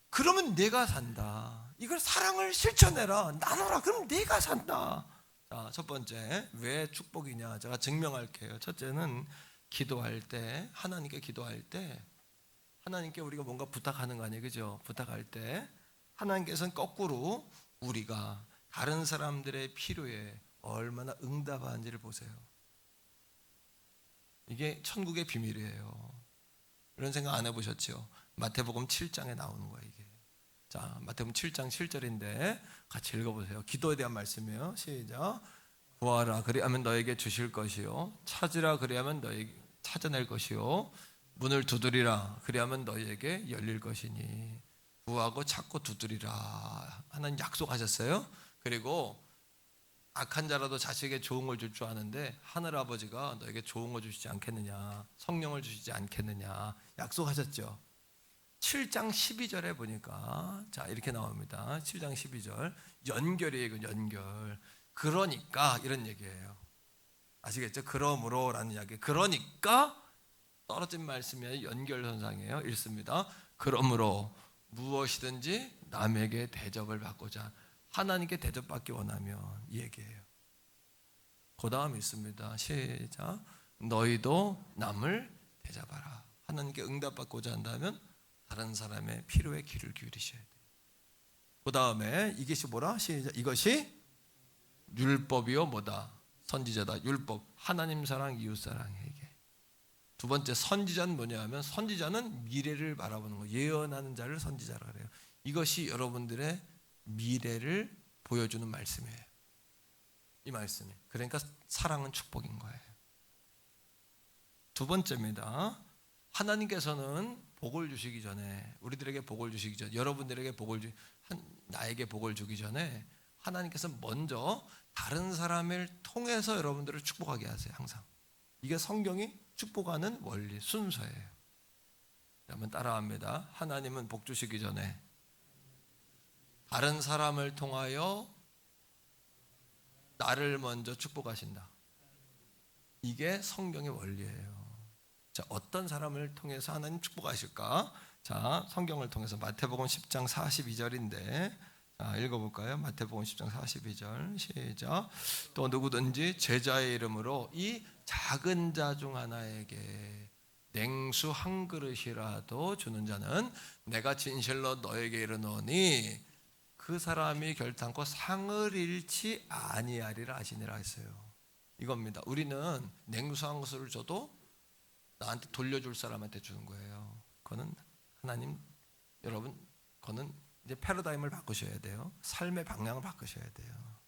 Speaker 1: 그러면 내가 산다. 이걸 사랑을 실천해라. 나눠라. 그럼 내가 산다. 자, 첫 번째 왜 축복이냐 제가 증명할게요. 첫째는 기도할 때 하나님께 기도할 때 하나님께 우리가 뭔가 부탁하는 거 아니에요, 그죠? 부탁할 때 하나님께서는 거꾸로 우리가 다른 사람들의 필요에 얼마나 응답하는지를 보세요. 이게 천국의 비밀이에요. 이런 생각 안 해보셨죠? 마태복음 7장에 나오는 거예요 이게. 자, 마태복음 7장 7절인데 같이 읽어보세요. 기도에 대한 말씀이에요. 시작. 구하라 그리하면 너에게 주실 것이요 찾으라 그리하면 너에게 찾아낼 것이요 문을 두드리라 그리하면 너에게 열릴 것이니 구하고 찾고 두드리라. 하나님 약속하셨어요. 그리고 악한 자라도 자식에게 좋은 걸 줄 줄 아는데 하늘아버지가 너에게 좋은 걸 주시지 않겠느냐, 성령을 주시지 않겠느냐 약속하셨죠. 7장 12절에 보니까 자 이렇게 나옵니다. 7장 12절 연결이에요. 연결. 그러니까 이런 얘기예요. 아시겠죠? 그러므로 라는 이야기. 그러니까 떨어진 말씀이 연결선상이에요. 읽습니다. 그러므로 무엇이든지 남에게 대접을 받고자 하나님께 대접받기 원하면 이 얘기예요. 그 다음 있습니다. 시작. 너희도 남을 대접하라. 하나님께 응답받고자 한다면 다른 사람의 필요에 귀를 기울이셔야 돼요. 그 다음에 이것이 뭐라? 시작. 이것이 율법이요 뭐다? 선지자다. 율법. 하나님 사랑, 이웃 사랑이에요. 이게. 두 번째 선지자는 뭐냐 하면 선지자는 미래를 바라보는 거예요. 예언하는 자를 선지자라 그래요. 이것이 여러분들의 미래를 보여주는 말씀이에요. 이 말씀이. 그러니까 사랑은 축복인 거예요. 두 번째입니다. 하나님께서는 복을 주시기 전에 우리들에게 복을 주시기 전에 여러분들에게 나에게 복을 주기 전에 하나님께서 먼저 다른 사람을 통해서 여러분들을 축복하게 하세요. 항상. 이게 성경이 축복하는 원리 순서예요. 한번 따라합니다. 하나님은 복 주시기 전에 다른 사람을 통하여 나를 먼저 축복하신다. 이게 성경의 원리예요. 자, 어떤 사람을 통해서 하나님 축복하실까? 자, 성경을 통해서 마태복음 10장 42절인데 자, 읽어볼까요? 마태복음 10장 42절 시작. 또 누구든지 제자의 이름으로 이 작은 자 중 하나에게 냉수 한 그릇이라도 주는 자는 내가 진실로 너에게 이르노니 그 사람이 결단코 상을 잃지 아니하리라 하시니라 했어요. 이겁니다. 우리는 냉수 한 그릇을 줘도 나한테 돌려줄 사람한테 주는 거예요. 그거는 하나님, 여러분, 그거는 이제 패러다임을 바꾸셔야 돼요. 삶의 방향을 바꾸셔야 돼요.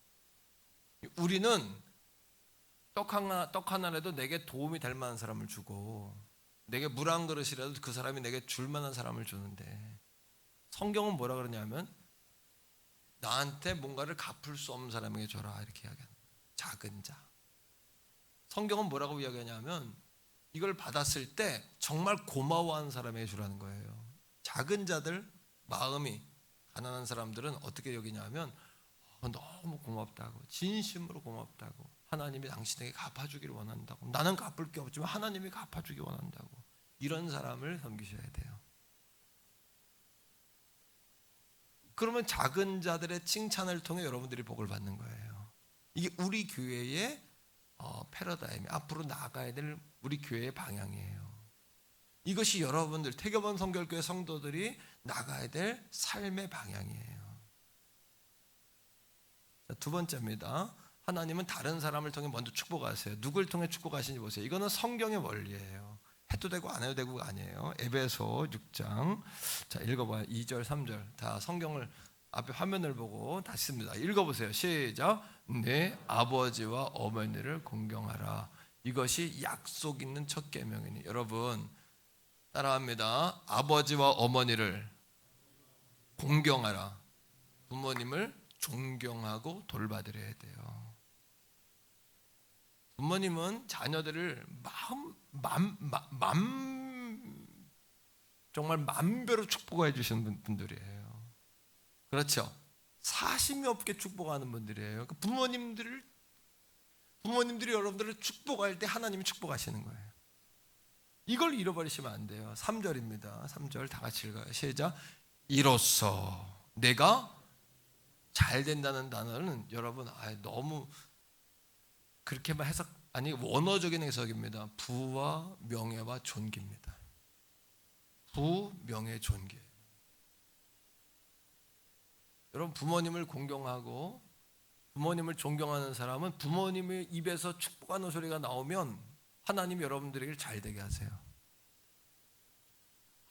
Speaker 1: 우리는 떡 하나라도 내게 도움이 될 만한 사람을 주고 내게 물 한 그릇이라도 그 사람이 내게 줄 만한 사람을 주는데 성경은 뭐라 그러냐면 나한테 뭔가를 갚을 수 없는 사람에게 줘라 이렇게 이야기합니다. 작은 자. 성경은 뭐라고 이야기하냐면 이걸 받았을 때 정말 고마워하는 사람에게 주라는 거예요. 작은 자들 마음이 가난한 사람들은 어떻게 여기냐면 너무 고맙다고 진심으로 고맙다고 하나님이 당신에게 갚아주기를 원한다고 나는 갚을 게 없지만 하나님이 갚아주기 원한다고 이런 사람을 섬기셔야 돼요. 그러면 작은 자들의 칭찬을 통해 여러분들이 복을 받는 거예요. 이게 우리 교회의 패러다임이 앞으로 나아가야 될 우리 교회의 방향이에요. 이것이 여러분들 태교본 성결교회 성도들이 나가야 될 삶의 방향이에요. 자, 두 번째입니다. 하나님은 다른 사람을 통해 먼저 축복하세요. 누굴 통해 축복하시는지 보세요. 이거는 성경의 원리예요. 해도 되고 안 해도 되고가 아니에요. 에베소 6장 자 읽어봐요. 2절 3절 다 성경을 앞에 화면을 보고 다시 씁니다. 읽어보세요. 시작. 내 아버지와 어머니를 공경하라. 이것이 약속 있는 첫 계명이니 여러분 따라합니다. 아버지와 어머니를 공경하라. 부모님을 존경하고 돌봐드려야 돼요. 부모님은 자녀들을 정말 만배로 축복해 주시는 분들이에요. 그렇죠? 사심이 없게 축복하는 분들이에요. 부모님들이 여러분들을 축복할 때 하나님이 축복하시는 거예요. 이걸 잃어버리시면 안 돼요. 3절입니다. 3절 다 같이 읽어요. 시작. 이로써 내가 잘 된다는 단어는 여러분 너무 그렇게만 해석 아니 원어적인 해석입니다. 부와 명예와 존귀입니다. 부, 명예, 존귀. 여러분 부모님을 공경하고 부모님을 존경하는 사람은 부모님의 입에서 축복하는 소리가 나오면 하나님이 여러분들에게 잘 되게 하세요.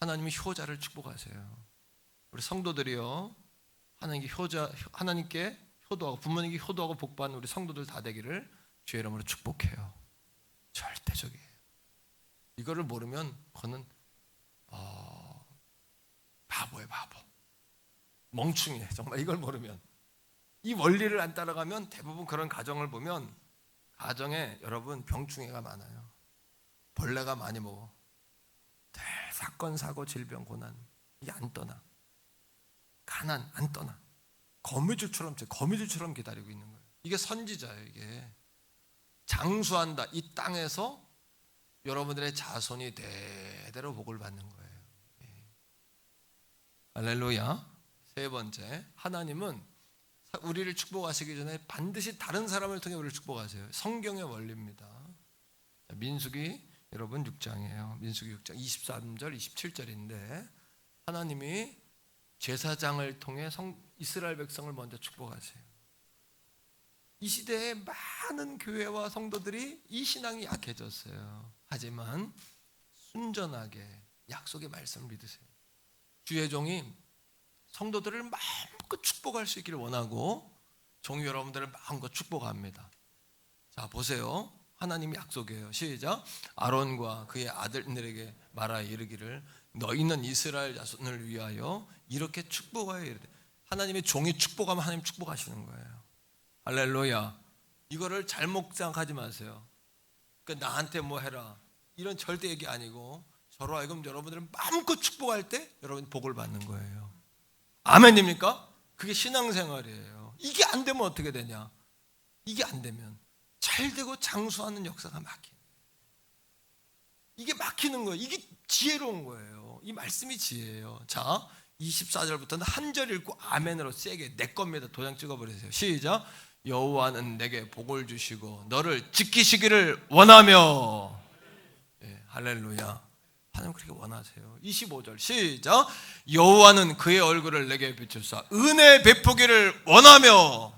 Speaker 1: 하나님이 효자를 축복하세요. 우리 성도들이요 하나님께 효도하고 부모님께 효도하고 복받는 우리 성도들 다 되기를 주의 이름으로 축복해요. 절대적이에요. 이거를 모르면 그거는 바보예요. 바보. 멍충이에요. 정말 이걸 모르면 이 원리를 안 따라가면 대부분 그런 가정을 보면 가정에 여러분 병충해가 많아요. 벌레가 많이 먹어. 사건 사고 질병 고난 이게 안 떠나. 가난 안 떠나. 거미줄처럼 기다리고 있는 거예요. 이게 선지자예요. 이게 장수한다. 이 땅에서 여러분들의 자손이 대대로 복을 받는 거예요. 할렐루야. 세 번째, 하나님은 우리를 축복하시기 전에 반드시 다른 사람을 통해 우리를 축복하세요. 성경의 원리입니다. 민수기 여러분 6장이에요. 민수기 6장 23절 27절인데 하나님이 제사장을 통해 이스라엘 백성을 먼저 축복하세요. 이 시대에 많은 교회와 성도들이 이 신앙이 약해졌어요. 하지만 순전하게 약속의 말씀을 믿으세요. 주의 종이 성도들을 마음껏 축복할 수 있기를 원하고 종이 여러분들을 마음껏 축복합니다. 자 보세요. 하나님이 약속해요. 시작. 아론과 그의 아들들에게 말하여 이르기를 너희는 이스라엘 자손을 위하여 이렇게 축복하여 이르되 하나님의 종이 축복하면 하나님 축복하시는 거예요. 할렐루야. 이거를 잘못 생각하지 마세요. 그러니까 나한테 뭐 해라 이런 절대 얘기 아니고 저로 하여금 여러분들은 마음껏 축복할 때 여러분 복을 받는 거예요. 아멘입니까? 그게 신앙생활이에요. 이게 안 되면 어떻게 되냐? 이게 안 되면 잘 되고 장수하는 역사가 막히는 거예요. 이게 막히는 거예요. 이게 지혜로운 거예요. 이 말씀이 지혜예요. 자, 24절부터는 한 절 읽고 아멘으로 세게 내 겁니다. 도장 찍어버리세요. 시작. 여호와는 내게 복을 주시고 너를 지키시기를 원하며. 예, 할렐루야. 하나님 그렇게 원하세요. 25절 시작. 여호와는 그의 얼굴을 내게 비추사 은혜 베푸기를 원하며.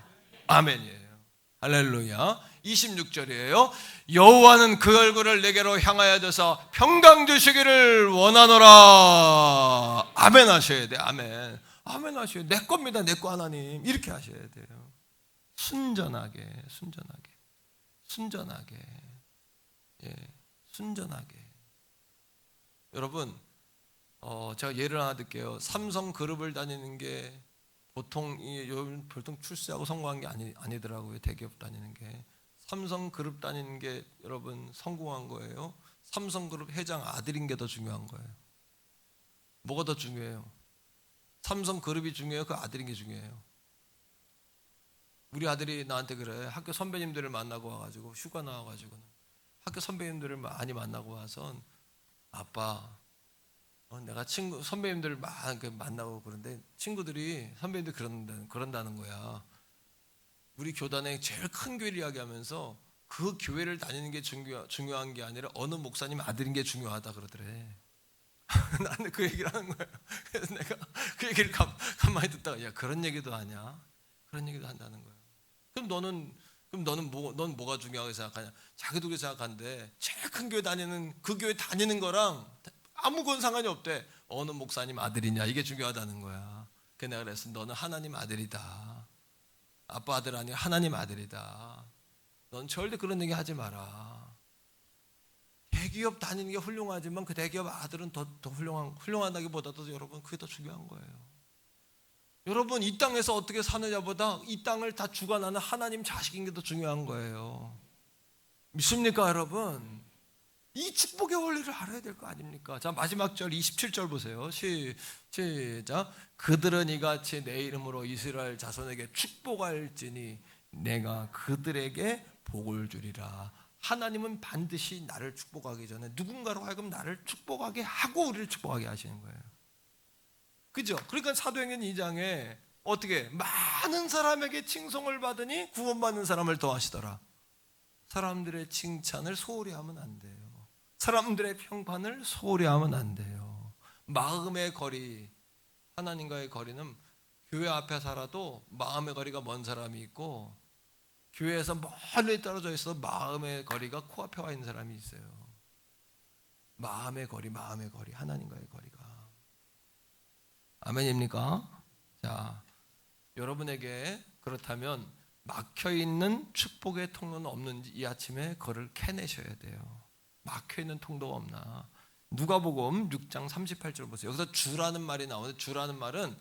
Speaker 1: 아멘이에요. 할렐루야. 26절이에요. 여호와는 그 얼굴을 내게로 향하여 줘서 평강 주시기를 원하노라. 아멘 하셔야 돼. 아멘. 아멘 하셔야 돼. 내 겁니다. 내 거 하나님. 이렇게 하셔야 돼요. 순전하게, 순전하게, 순전하게, 예, 순전하게. 여러분, 제가 예를 하나 들게요. 삼성 그룹을 다니는 게 보통 출세하고 성공한 게 아니더라고요. 대기업 다니는 게. 삼성 그룹 다니는 게 여러분 성공한 거예요? 삼성 그룹 회장 아들인 게 더 중요한 거예요? 뭐가 더 중요해요? 삼성 그룹이 중요해요? 그 아들인 게 중요해요? 우리 아들이 나한테 그래. 학교 선배님들을 만나고 와가지고 휴가 나와가지고는 학교 선배님들을 많이 만나고 와서 아빠, 내가 친구 선배님들을 만나고 그런데 친구들이 선배님들 그런다는 거야. 우리 교단의 제일 큰 교회를 이야기하면서 그 교회를 다니는 게 중요한 게 아니라 어느 목사님 아들인 게 중요하다 그러더래. 나는 그 얘기를 하는 거예요. 그래서 내가 그 얘기를 가만히 듣다가 야 그런 얘기도 하냐? 그런 얘기도 한다는 거예요. 그럼 너는 뭐가 중요하게 생각하냐? 자기도 생각하는데 제일 큰 교회 다니는 그 교회 다니는 거랑 아무건 상관이 없대. 어느 목사님 아들이냐 이게 중요하다는 거야. 그래서 내가 그랬어. 너는 하나님 아들이다. 아빠 아들 아니야. 하나님 아들이다. 넌 절대 그런 얘기 하지 마라. 대기업 다니는 게 훌륭하지만 그 대기업 아들은 더 훌륭하다기보다도 여러분 그게 더 중요한 거예요. 여러분 이 땅에서 어떻게 사느냐보다 이 땅을 다 주관하는 하나님 자식인 게 더 중요한 거예요. 믿습니까 여러분? 이 축복의 원리를 알아야 될 거 아닙니까? 자 마지막 절 27절 보세요. 시작. 그들은 이같이 내 이름으로 이스라엘 자손에게 축복할지니 내가 그들에게 복을 주리라. 하나님은 반드시 나를 축복하기 전에 누군가로 하여금 나를 축복하게 하고 우리를 축복하게 하시는 거예요. 그죠? 그러니까 사도행전 2장에 어떻게 많은 사람에게 칭송을 받으니 구원받는 사람을 더하시더라. 사람들의 칭찬을 소홀히 하면 안 돼요. 사람들의 평판을 소홀히 하면 안 돼요. 마음의 거리, 하나님과의 거리는 교회 앞에 살아도 마음의 거리가 먼 사람이 있고 교회에서 멀리 떨어져 있어도 마음의 거리가 코앞에 와 있는 사람이 있어요. 마음의 거리, 하나님과의 거리가. 아멘입니까? 자, 여러분에게 그렇다면 막혀있는 축복의 통로는 없는지 이 아침에 그걸 캐내셔야 돼요. 막혀있는 통로가 없나? 누가복음 6장 38절 보세요. 여기서 주라는 말이 나오는데 주라는 말은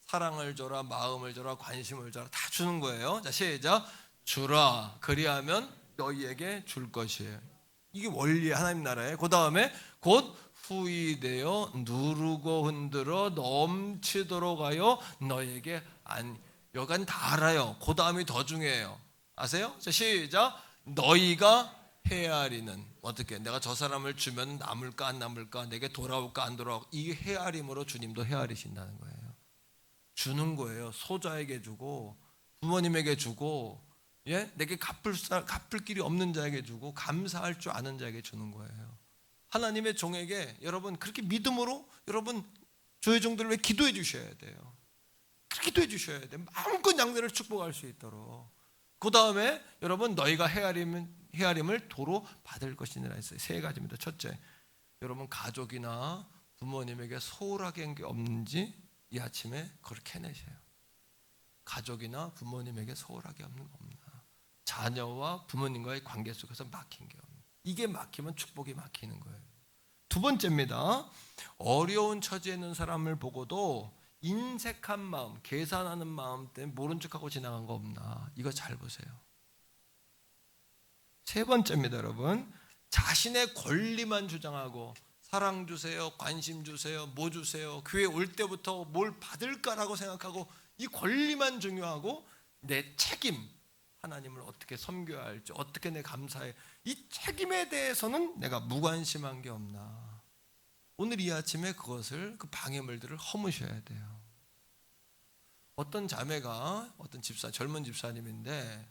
Speaker 1: 사랑을 줘라, 마음을 줘라, 관심을 줘라 다 주는 거예요. 자 시작. 주라 그리하면 너희에게 줄 것이에요. 이게 원리의 하나님 나라에. 그 다음에 곧 후이되어 누르고 흔들어 넘치도록 하여 너희에게 여간 다 알아요. 그 다음이 더 중요해요. 아세요? 자 시작. 너희가 헤아리는 어떻게 내가 저 사람을 주면 남을까 안 남을까 내게 돌아올까 안 돌아올까 이 헤아림으로 주님도 헤아리신다는 거예요. 주는 거예요. 소자에게 주고 부모님에게 주고 예? 내게 갚을 길이 없는 자에게 주고 감사할 줄 아는 자에게 주는 거예요. 하나님의 종에게 여러분 그렇게 믿음으로 여러분 주의 종들을 왜 기도해 주셔야 돼요. 기도해 주셔야 돼요. 마음껏 양들을 축복할 수 있도록. 그 다음에 여러분 너희가 헤아림을 도로 받을 것이니라 했어요. 세 가지입니다. 첫째, 여러분 가족이나 부모님에게 소홀하게 한 게 없는지 이 아침에 그걸 캐내셔요. 가족이나 부모님에게 소홀하게 없는 거 없나? 자녀와 부모님과의 관계 속에서 막힌 게 없나? 이게 막히면 축복이 막히는 거예요. 두 번째입니다. 어려운 처지에 있는 사람을 보고도 인색한 마음, 계산하는 마음 때문에 모른 척하고 지나간 거 없나? 이거 잘 보세요. 세 번째입니다, 여러분. 자신의 권리만 주장하고 사랑 주세요, 관심 주세요, 뭐 주세요. 교회 올 때부터 뭘 받을까라고 생각하고 이 권리만 중요하고 내 책임, 하나님을 어떻게 섬겨야 할지, 어떻게 내 감사해, 이 책임에 대해서는 내가 무관심한 게 없나. 오늘 이 아침에 그것을, 그 방해물들을 허무셔야 돼요. 어떤 자매가, 어떤 젊은 집사님인데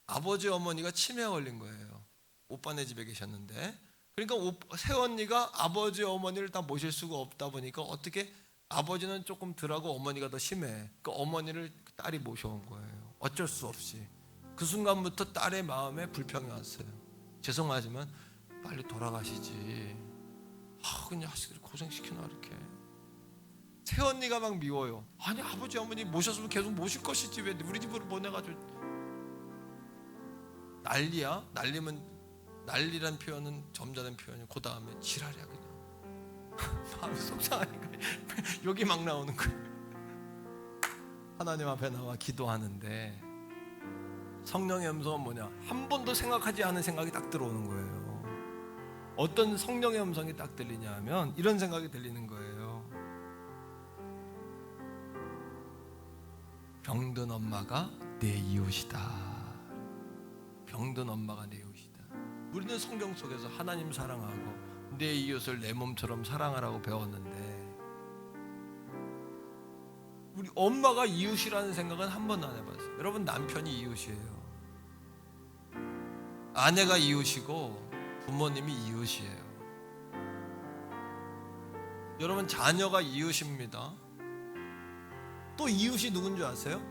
Speaker 1: 아버지 어머니가 치매에 걸린 거예요. 오빠네 집에 계셨는데, 그러니까 새언니가 아버지 어머니를 다 모실 수가 없다 보니까 어떻게, 아버지는 조금 덜하고 어머니가 더 심해. 그 어머니를 딸이 모셔온 거예요. 어쩔 수 없이. 그 순간부터 딸의 마음에 불평이 왔어요. 죄송하지만 빨리 돌아가시지. 그냥 자식들이 고생시키나 이렇게. 새언니가 막 미워요. 아니 아버지 어머니 모셨으면 계속 모실 것이지 왜 우리 집으로 보내가지고. 난리야. 난리란 표현은 점잖은 표현이고, 그 다음에 지랄이야 그냥. 마음이 속상하니까 여기 막 나오는 거예요. 하나님 앞에 나와 기도하는데 성령의 음성은 뭐냐? 한 번도 생각하지 않은 생각이 딱 들어오는 거예요. 어떤 성령의 음성이 딱 들리냐 하면 이런 생각이 들리는 거예요. 병든 엄마가 내 이웃이다. 병든 엄마가 내 이웃이다. 우리는 성경 속에서 하나님 사랑하고 내 이웃을 내 몸처럼 사랑하라고 배웠는데, 우리 엄마가 이웃이라는 생각은 한 번도 안 해봤어요. 여러분, 남편이 이웃이에요. 아내가 이웃이고 부모님이 이웃이에요. 여러분, 자녀가 이웃입니다. 또 이웃이 누군 줄 아세요?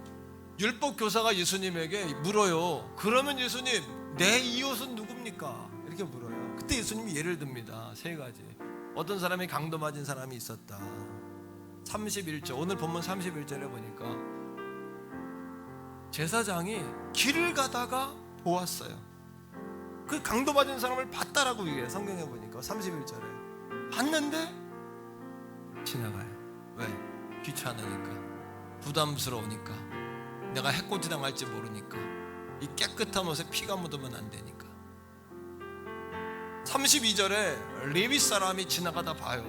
Speaker 1: 율법 교사가 예수님에게 물어요. 그러면 예수님, 내 이웃은 누굽니까? 이렇게 물어요. 그때 예수님이 예를 듭니다. 세 가지. 어떤 사람이 강도 맞은 사람이 있었다. 31절, 오늘 본문 31절에 보니까 제사장이 길을 가다가 보았어요. 그 강도 맞은 사람을 봤다라고 얘기해요. 성경에 보니까 31절에 봤는데 지나가요. 왜? 귀찮으니까, 부담스러우니까, 내가 해코지 당할지 모르니까, 이 깨끗한 옷에 피가 묻으면 안 되니까. 32절에 레위 사람이 지나가다 봐요.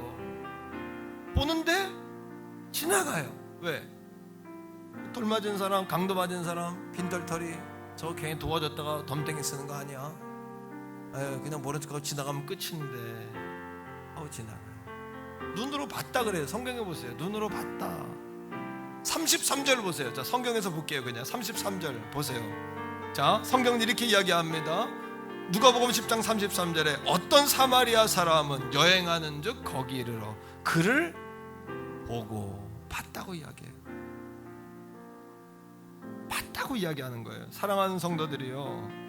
Speaker 1: 보는데 지나가요. 왜? 돌 맞은 사람, 강도 맞은 사람, 빈털터리, 저 괜히 도와줬다가 덤탱이 쓰는 거 아니야? 그냥 모른 척하고 지나가면 끝인데 하고 지나가요. 눈으로 봤다 그래요. 성경에 보세요. 눈으로 봤다. 33절 보세요. 자, 성경에서 볼게요. 그냥 33절 보세요. 자, 성경은 이렇게 이야기합니다. 누가복음 10장 33절에 어떤 사마리아 사람은 여행하는 즉 거기 이르러 그를 보고 봤다고 이야기해요. 봤다고 이야기하는 거예요. 사랑하는 성도들이요,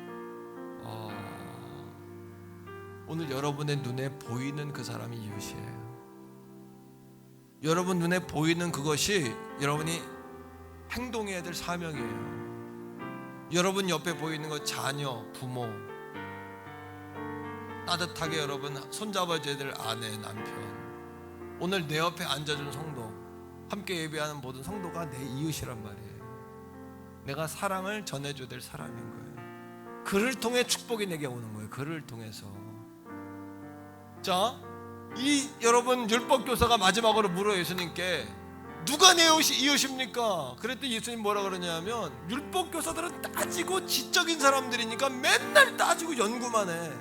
Speaker 1: 오늘 여러분의 눈에 보이는 그 사람이 이웃이에요. 여러분 눈에 보이는 그것이 여러분이 행동해야 될 사명이에요. 여러분 옆에 보이는 것, 자녀, 부모, 따뜻하게 여러분 손잡아줘야 될 아내, 남편, 오늘 내 옆에 앉아준 성도, 함께 예배하는 모든 성도가 내 이웃이란 말이에요. 내가 사랑을 전해줘야 될 사람인 거예요. 그를 통해 축복이 내게 오는 거예요. 그를 통해서. 자, 이 여러분 율법교사가 마지막으로 물어요. 예수님께 누가 내 이웃입니까? 그랬더니 예수님 뭐라 그러냐면, 율법교사들은 따지고 지적인 사람들이니까 맨날 따지고 연구만 해.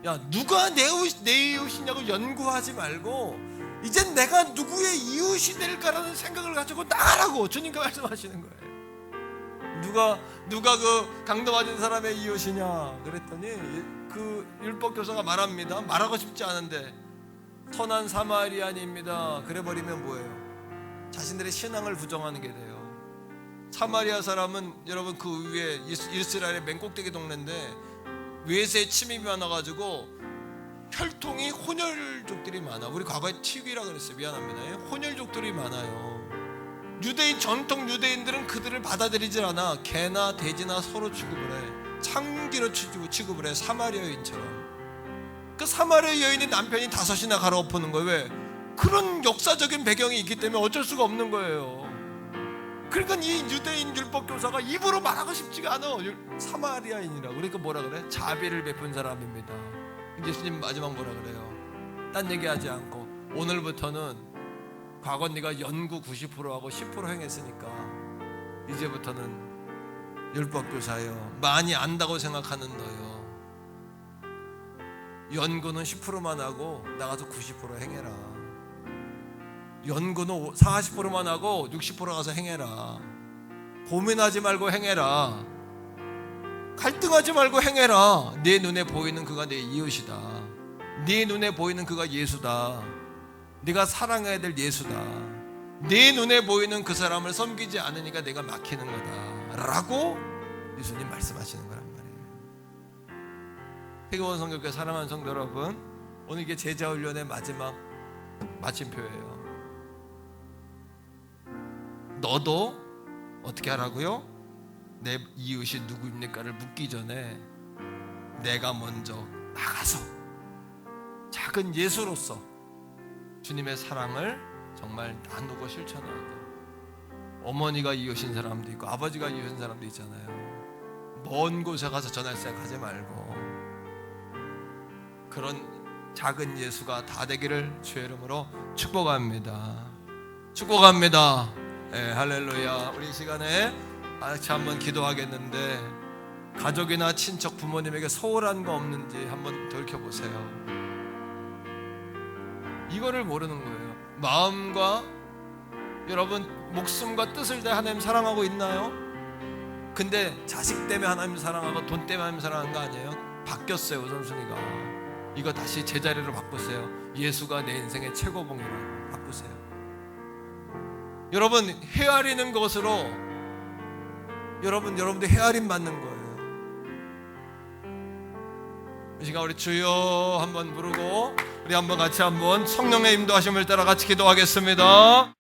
Speaker 1: 야, 누가 내 이웃이냐고 연구하지 말고 이젠 내가 누구의 이웃이 될까라는 생각을 가지고 나가라고 주님께 말씀하시는 거예요. 누가 그 강도 맞은 사람의 이웃이냐 그랬더니 그 율법교사가 말합니다. 말하고 싶지 않은데 선한 사마리아인입니다. 그래버리면 뭐예요? 자신들의 신앙을 부정하는 게 돼요. 사마리아 사람은 여러분 그 위에 이스라엘의 맨 꼭대기 동네인데 외세에 침입이 많아가지고 혈통이 혼혈족들이 많아. 우리 과거에 TV라 그랬어요. 미안합니다. 혼혈족들이 많아요. 유대인, 전통 유대인들은 그들을 받아들이질 않아. 개나 돼지나 서로 취급을 해. 창기로 취급을 해. 사마리아 여인처럼. 그 사마리아 여인이 남편이 5이나 갈아엎는 거예요. 왜? 그런 역사적인 배경이 있기 때문에 어쩔 수가 없는 거예요. 그러니까 이 유대인 율법교사가 입으로 말하고 싶지가 않아. 사마리아인이라고. 그러니까 뭐라 그래? 자비를 베푼 사람입니다. 예수님 마지막 뭐라 그래요? 딴 얘기하지 않고 오늘부터는 과거 네가 연구 90%하고 10% 행했으니까 이제부터는 율법교사여, 많이 안다고 생각하는 너요, 연구는 10%만 하고 나가서 90% 행해라. 연구는 40%만 하고 60% 가서 행해라. 고민하지 말고 행해라. 갈등하지 말고 행해라. 네 눈에 보이는 그가 내 이웃이다. 네 눈에 보이는 그가 예수다. 네가 사랑해야 될 예수다. 네 눈에 보이는 그 사람을 섬기지 않으니까 내가 막히는 거다 라고 예수님 말씀하시는 거란 말이에요. 세계원 성교회 사랑하는 성도 여러분, 오늘 이게 제자훈련의 마지막 마침표예요. 너도 어떻게 하라고요? 내 이웃이 누구입니까를 묻기 전에 내가 먼저 나가서 작은 예수로서 주님의 사랑을 정말 나누고 실천하고, 어머니가 이웃인 사람도 있고 아버지가 이웃인 사람도 있잖아요. 먼 곳에 가서 전할 생각하지 말고 그런 작은 예수가 다 되기를 주의 이름으로 축복합니다. 축복합니다. 네, 할렐루야. 우리 이 시간에 같이 한번 기도하겠는데, 가족이나 친척 부모님에게 소홀한 거 없는지 한번 돌이켜보세요. 이거를 모르는 거예요. 마음과 여러분 목숨과 뜻을 다해 하나님 사랑하고 있나요? 근데 자식 때문에 하나님 사랑하고 돈 때문에 하나님 사랑하는 거 아니에요? 바뀌었어요. 우선순위가. 이거 다시 제자리로 바꾸세요. 예수가 내 인생의 최고봉이라고 바꾸세요. 여러분 헤아리는 것으로 여러분들 헤아림 받는 거예요. 이 시간 우리 주여 한번 부르고 우리 한번 같이 한번 성령의 인도하심을 따라 같이 기도하겠습니다.